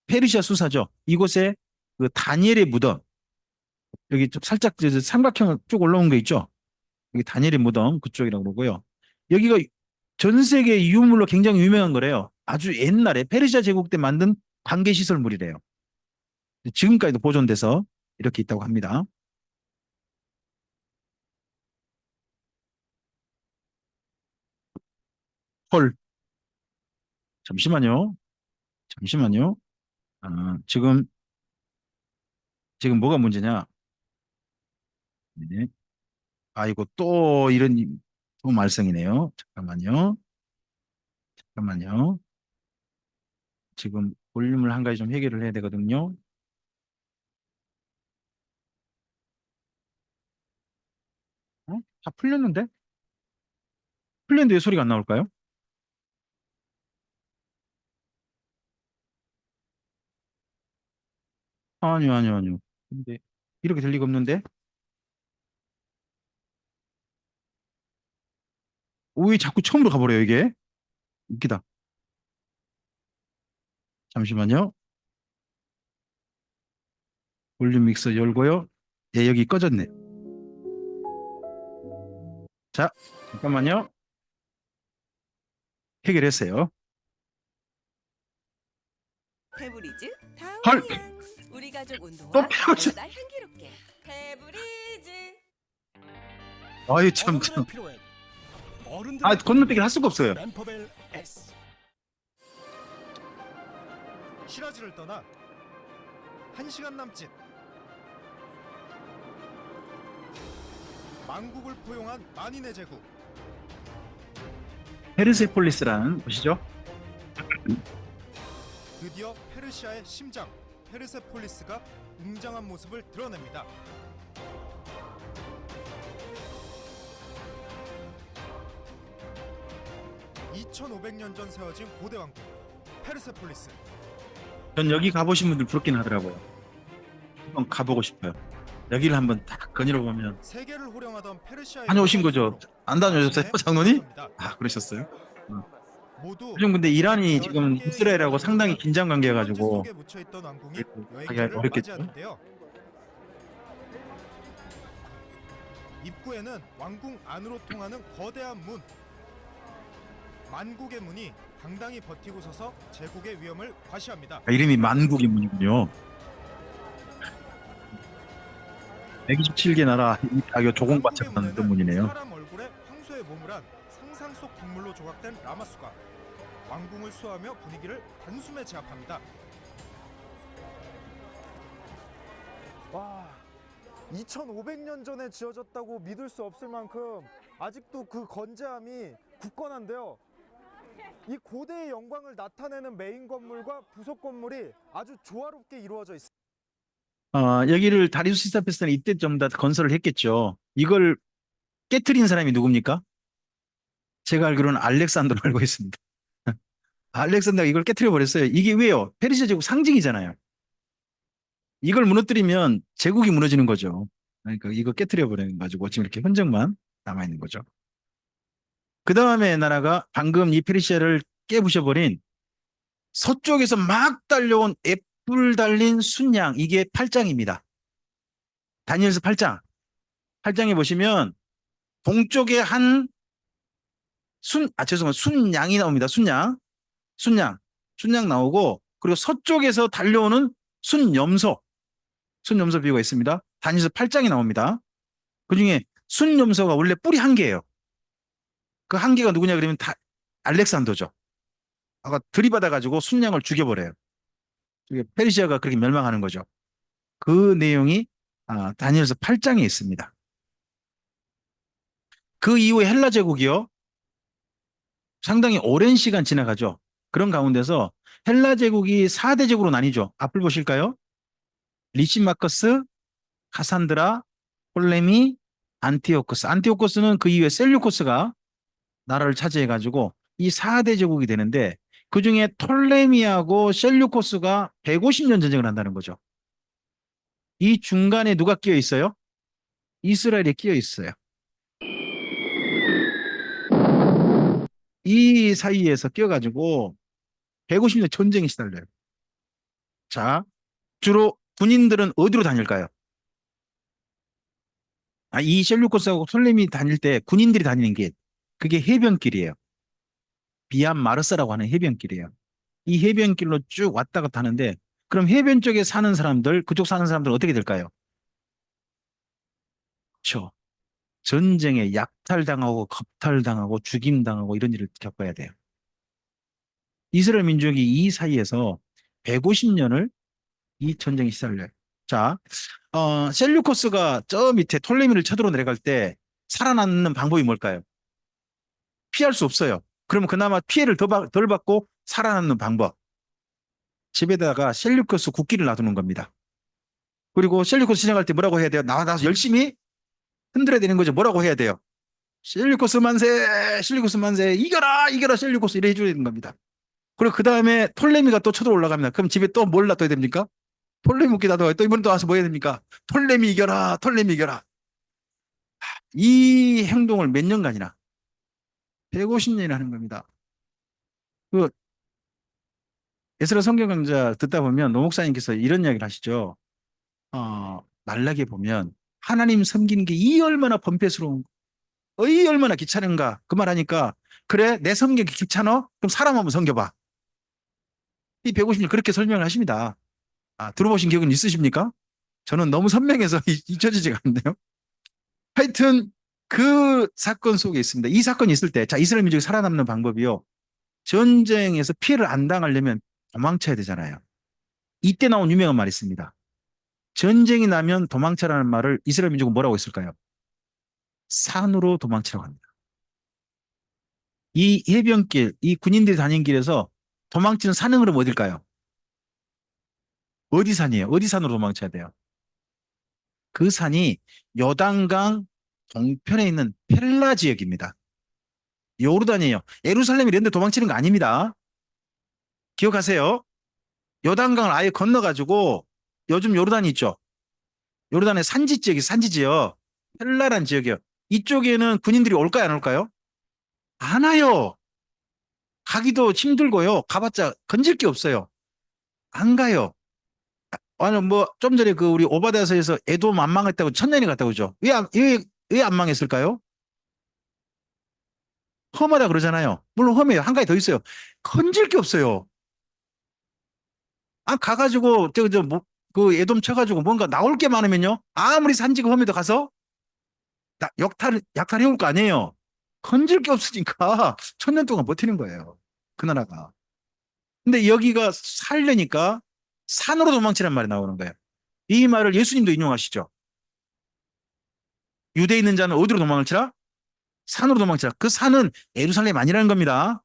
페르시아 수사죠. 이곳에 그 다니엘의 무덤. 여기 좀 살짝 삼각형 쭉 올라온 거 있죠. 여기 다니엘의 무덤 그쪽이라고 그러고요. 여기가 전 세계 유물로 굉장히 유명한 거래요. 아주 옛날에 페르시아 제국 때 만든 관계 시설물이래요. 지금까지도 보존돼서 이렇게 있다고 합니다. 헐, 잠시만요. 잠시만요. 지금 뭐가 문제냐? 네. 아이고 또 이런 또 말썽이네요. 잠깐만요. 잠깐만요. 지금 볼륨을 한 가지 좀 해결을 해야 되거든요. 어? 다 풀렸는데? 풀렸는데 왜 소리가 안 나올까요? 아니요, 아니요, 아니요. 근데 이렇게 될 리가 없는데? 왜 자꾸 처음으로 가버려요, 이게? 웃기다. 잠시만요. 볼륨 믹서 열고요. 예, 여기 꺼졌네. 자, 잠깐만요. 해결했어요. 페브리즈 헐! 다우니안 우리 가족 또 운동화 펴져. 날마다 향기롭게 페브리즈. 아유, 참, 어른들의 참. 피로에 아, 어른들의 건너뛰기를 할 수가 없어요. 램퍼벨 S. 시라지를 떠나 1시간 남짓 만국을 포용한 만인의 제국. 페르세폴리스라는 곳이죠. 드디어 페르시아의 심장 페르세폴리스가 웅장한 모습을 드러냅니다. (2500년) 전 세워진 고대 왕국 페르세폴리스. 전 여기 가보신 분들 부럽긴 하더라고요. 한번 가보고 싶어요. 여기를 한번 딱 거닐어 보면. 세계를 호령하던 페르시아의 다녀오신 거죠? 안 다녀오셨어요, 장로님? 아, 그러셨어요? 음. 모두 요즘 근데 이란이 별 지금 10개의 이스라엘하고 상당히 긴장 천지 관계여가지고 속에 묻혀 있던 왕궁이 하기가 여행자를 어렵겠죠. 맞이하는데요. 입구에는 왕궁 안으로 통하는 거대한 문. 만국의 문이 당당히 버티고 서서 제국의 위험을 과시합니다. 아, 이름이 만국의 문이군요. 127개 나라 이 가격 만국의 조공받쳤던 그 문에는 문이네요. 사람 얼굴에 황소의 몸을 한 상상 속 동물로 조각된 라마수가 왕궁을 수호하며 분위기를 단숨에 제압합니다. 와, 2500년 전에 지어졌다고 믿을 수 없을 만큼 아직도 그 건재함이 굳건한데요. 이 고대의 영광을 나타내는 메인 건물과 부속 건물이 아주 조화롭게 이루어져 있습니다. 여기를 다리우스 시사페스는 이때쯤 다 건설을 했겠죠. 이걸 깨트린 사람이 누굽니까? 제가 알기로는 알렉산더로 알고 있습니다. 알렉산더가 이걸 깨트려 버렸어요. 이게 왜요? 페르시아 제국 상징이잖아요. 이걸 무너뜨리면 제국이 무너지는 거죠. 그러니까 이거 깨트려 버려 가지고 지금 이렇게 흔적만 남아 있는 거죠. 그 다음에 나라가 방금 이 페르시아를 깨부셔 버린 서쪽에서 막 달려온 애플 달린 순양, 이게 8장입니다. 다니엘서 8장. 8장에 보시면 동쪽에 한 죄송합니다. 순양이 나옵니다. 순양 나오고, 그리고 서쪽에서 달려오는 순염소 비유가 있습니다. 다니엘서 8장이 나옵니다. 그 중에 순염소가 원래 뿔이 한 개예요. 그 한 개가 누구냐 그러면 다 알렉산더죠. 아까 들이받아가지고 순양을 죽여버려요. 페르시아가 그렇게 멸망하는 거죠. 그 내용이 다니엘서 8장에 있습니다. 그 이후에 헬라 제국이요. 상당히 오랜 시간 지나가죠. 그런 가운데서 헬라 제국이 4대 제국으로 나뉘죠. 앞을 보실까요? 리시마커스, 카산드라, 폴레미, 안티오코스. 안티오코스는 그 이후에 셀류코스가 나라를 차지해가지고 이 4대 제국이 되는데, 그중에 톨레미하고 셀류코스가 150년 전쟁을 한다는 거죠. 이 중간에 누가 끼어 있어요? 이스라엘이 끼어 있어요. 이 사이에서 끼어가지고 150년 전쟁이 시달려요. 자, 주로 군인들은 어디로 다닐까요? 이 셀류코스하고 톨레미 다닐 때 군인들이 다니는 길, 그게 해변길이에요. 비안 마르사라고 하는 해변길이에요. 이 해변길로 쭉 왔다 갔다 하는데 그럼 해변 쪽에 사는 사람들, 그쪽 사는 사람들은 어떻게 될까요? 그렇죠. 전쟁에 약탈당하고 겁탈당하고 죽임당하고 이런 일을 겪어야 돼요. 이스라엘 민족이 이 사이에서 150년을 이 전쟁이 시달려요. 자, 셀류커스가 저 밑에 톨레미를 쳐들어 내려갈 때 살아남는 방법이 뭘까요? 피할 수 없어요. 그러면 그나마 피해를 덜 받고 살아남는 방법. 집에다가 셀류커스 국기를 놔두는 겁니다. 그리고 셀류커스 진영할 때 뭐라고 해야 돼요? 나와서 열심히 흔들어야 되는 거죠. 뭐라고 해야 돼요? 셀류코스 만세, 셀류코스 만세, 이겨라, 이겨라, 셀류코스 이래 해줘야 되는 겁니다. 그리고 그 다음에 톨레미가 또 쳐들어 올라갑니다. 그럼 집에 또 뭘 놔둬야 됩니까? 톨레미 웃기 놔둬요. 또 이번에 또 와서 뭐 해야 됩니까? 톨레미 이겨라, 톨레미 이겨라. 이 행동을 몇 년간이나 150년이나 하는 겁니다. 그 에스라 성경 강좌 듣다 보면 노 목사님께서 이런 이야기를 하시죠. 말라기에 보면 하나님 섬기는 게 이 얼마나 번패스러운, 이 얼마나 귀찮은가 그 말하니까 그래 내 섬기기 귀찮어? 그럼 사람 한번 섬겨봐. 이 150년 그렇게 설명을 하십니다. 들어보신 기억은 있으십니까? 저는 너무 선명해서 잊혀지지가 않네요. 하여튼 그 사건 속에 있습니다. 이 사건이 있을 때, 자, 이스라엘 민족이 살아남는 방법이요. 전쟁에서 피해를 안 당하려면 도망쳐야 되잖아요. 이때 나온 유명한 말이 있습니다. 전쟁이 나면 도망쳐라는 말을 이스라엘 민족은 뭐라고 했을까요? 산으로 도망치라고 합니다. 이 해변길, 이 군인들이 다니는 길에서 도망치는 산은 그럼 어딜까요? 어디 산이에요? 어디 산으로 도망쳐야 돼요? 그 산이 요단강 동편에 있는 펠라 지역입니다. 요르단이에요. 예루살렘이 이런 데 도망치는 거 아닙니다. 기억하세요. 요단강을 아예 건너가지고 요즘 요르단이 있죠. 요르단의 산지 지역이 산지 지역. 펠라란 지역이요. 이쪽에는 군인들이 올까요, 안 올까요? 안 와요. 가기도 힘들고요. 가봤자 건질 게 없어요. 안 가요. 아니, 뭐, 좀 전에 그 우리 오바댜서에서 에돔 안 망했다고 천년이 갔다고 그러죠. 왜 안 망했을까요? 험하다 그러잖아요. 물론 험해요. 한 가지 더 있어요. 건질 게 없어요. 가가지고, 뭐, 그 에돔 쳐가지고 뭔가 나올 게 많으면요. 아무리 산지가 험해도 가서 약탈해올 거 아니에요. 건질 게 없으니까 천년 동안 버티는 거예요. 그 나라가. 근데 여기가 살려니까 산으로 도망치란 말이 나오는 거예요. 이 말을 예수님도 인용하시죠. 유대에 있는 자는 어디로 도망을 치라? 산으로 도망치라. 그 산은 예루살렘 아니라는 겁니다.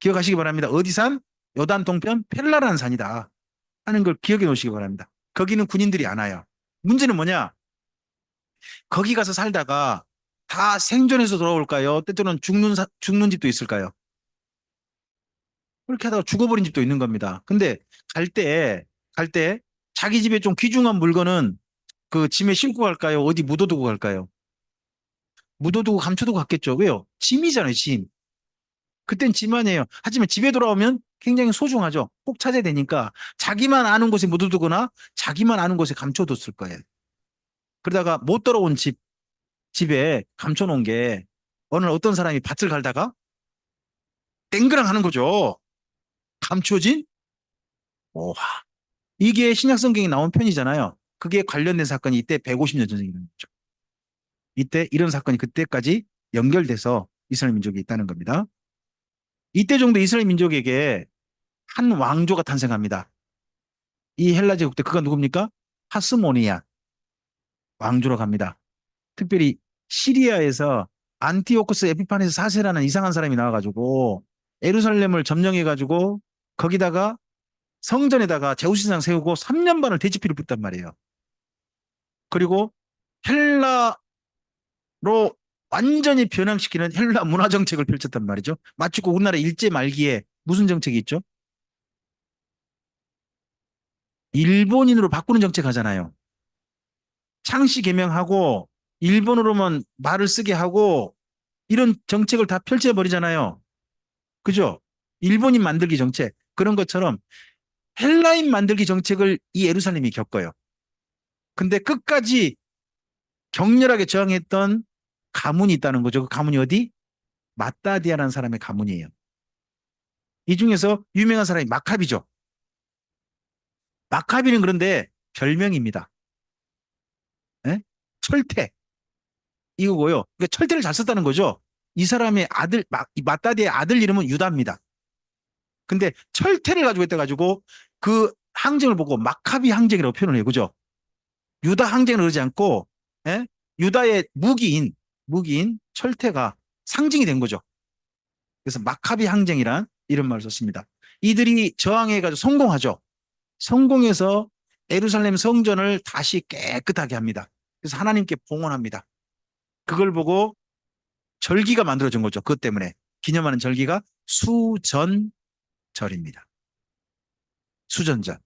기억하시기 바랍니다. 어디 산? 요단 동편 펠라라는 산이다 하는 걸 기억해 놓으시기 바랍니다. 거기는 군인들이 안 와요. 문제는 뭐냐? 거기 가서 살다가 다 생존해서 돌아올까요? 때때로는 죽는 집도 있을까요? 그렇게 하다가 죽어버린 집도 있는 겁니다. 근데 갈 때 자기 집에 좀 귀중한 물건은 그 짐에 싣고 갈까요? 어디 묻어두고 갈까요? 묻어두고 감춰두고 갔겠죠. 왜요? 짐이잖아요, 짐. 그땐 짐 아니에요. 하지만 집에 돌아오면 굉장히 소중하죠. 꼭 찾아야 되니까 자기만 아는 곳에 묻어두거나 자기만 아는 곳에 감춰뒀을 거예요. 그러다가 못 돌아온 집에 감춰놓은 게 어느 날 어떤 사람이 밭을 갈다가 땡그랑 하는 거죠. 감추어진? 오, 이게 신약 성경에 나온 편이잖아요. 그게 관련된 사건이 이때 150년 전쟁이라는 거죠. 이때 이런 사건이 그때까지 연결돼서 이스라엘 민족이 있다는 겁니다. 이때 정도 이스라엘 민족에게 한 왕조가 탄생합니다. 이 헬라 제국 때 그가 누굽니까? 하스모니아 왕조로 갑니다. 특별히 시리아에서 안티오코스 에피파네스 4세라는 이상한 사람이 나와가지고 예루살렘을 점령해가지고 거기다가 성전에다가 제우스상 세우고 3년 반을 돼지피를 붓단 말이에요. 그리고 헬라로 완전히 변형시키는 헬라 문화 정책을 펼쳤단 말이죠. 마치고 우리나라 일제 말기에 무슨 정책이 있죠? 일본인으로 바꾸는 정책 하잖아요. 창씨 개명하고 일본어로만 말을 쓰게 하고 이런 정책을 다 펼쳐버리잖아요. 그죠? 일본인 만들기 정책. 그런 것처럼 헬라인 만들기 정책을 이 예루살렘이 겪어요. 근데 끝까지 격렬하게 저항했던 가문이 있다는 거죠. 그 가문이 어디? 마따디아라는 사람의 가문이에요. 이 중에서 유명한 사람이 마카비죠. 마카비는 그런데 별명입니다. 예? 철퇴. 이거고요. 그러니까 철퇴를 잘 썼다는 거죠. 이 사람의 아들, 이 마따디의 아들 이름은 유다입니다. 근데 철퇴를 가지고 있다 가지고 그 항쟁을 보고 마카비 항쟁이라고 표현을 해요. 그죠? 유다 항쟁을 그러지 않고, 예? 유다의 무기인 철퇴가 상징이 된 거죠. 그래서 마카비 항쟁이란 이런 말을 썼습니다. 이들이 저항해가지고 성공하죠. 성공해서 예루살렘 성전을 다시 깨끗하게 합니다. 그래서 하나님께 봉헌합니다. 그걸 보고 절기가 만들어진 거죠. 그것 때문에 기념하는 절기가 수전절입니다. 수전절.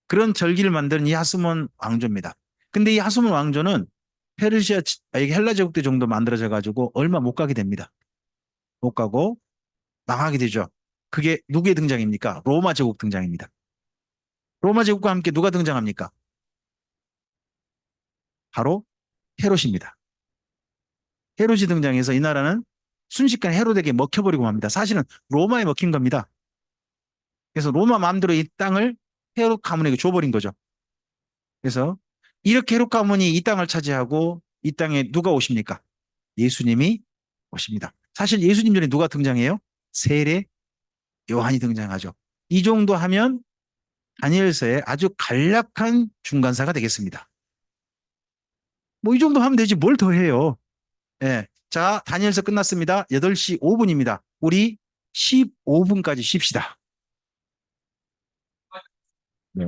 그런 절기를 만드는 이 하스몬 왕조입니다. 근데 이 하스몬 왕조는 페르시아, 헬라 제국 때 정도 만들어져 가지고 얼마 못 가게 됩니다. 못 가고 망하게 되죠. 그게 누구의 등장입니까? 로마 제국 등장입니다. 로마 제국과 함께 누가 등장합니까? 바로 헤롯입니다. 헤롯이 등장해서 이 나라는 순식간에 헤롯에게 먹혀버리고 맙니다. 사실은 로마에 먹힌 겁니다. 그래서 로마 마음대로 이 땅을 헤롯 가문에게 줘버린 거죠. 그래서 이렇게 헤롯 가문이 이 땅을 차지하고 이 땅에 누가 오십니까? 예수님이 오십니다. 사실 예수님 전에 누가 등장해요? 세례 요한이 등장하죠. 이 정도 하면 다니엘서의 아주 간략한 중간사가 되겠습니다. 뭐 이 정도 하면 되지 뭘 더 해요. 예. 자, 다니엘서 끝났습니다. 8시 5분입니다. 우리 15분까지 쉽시다. 네.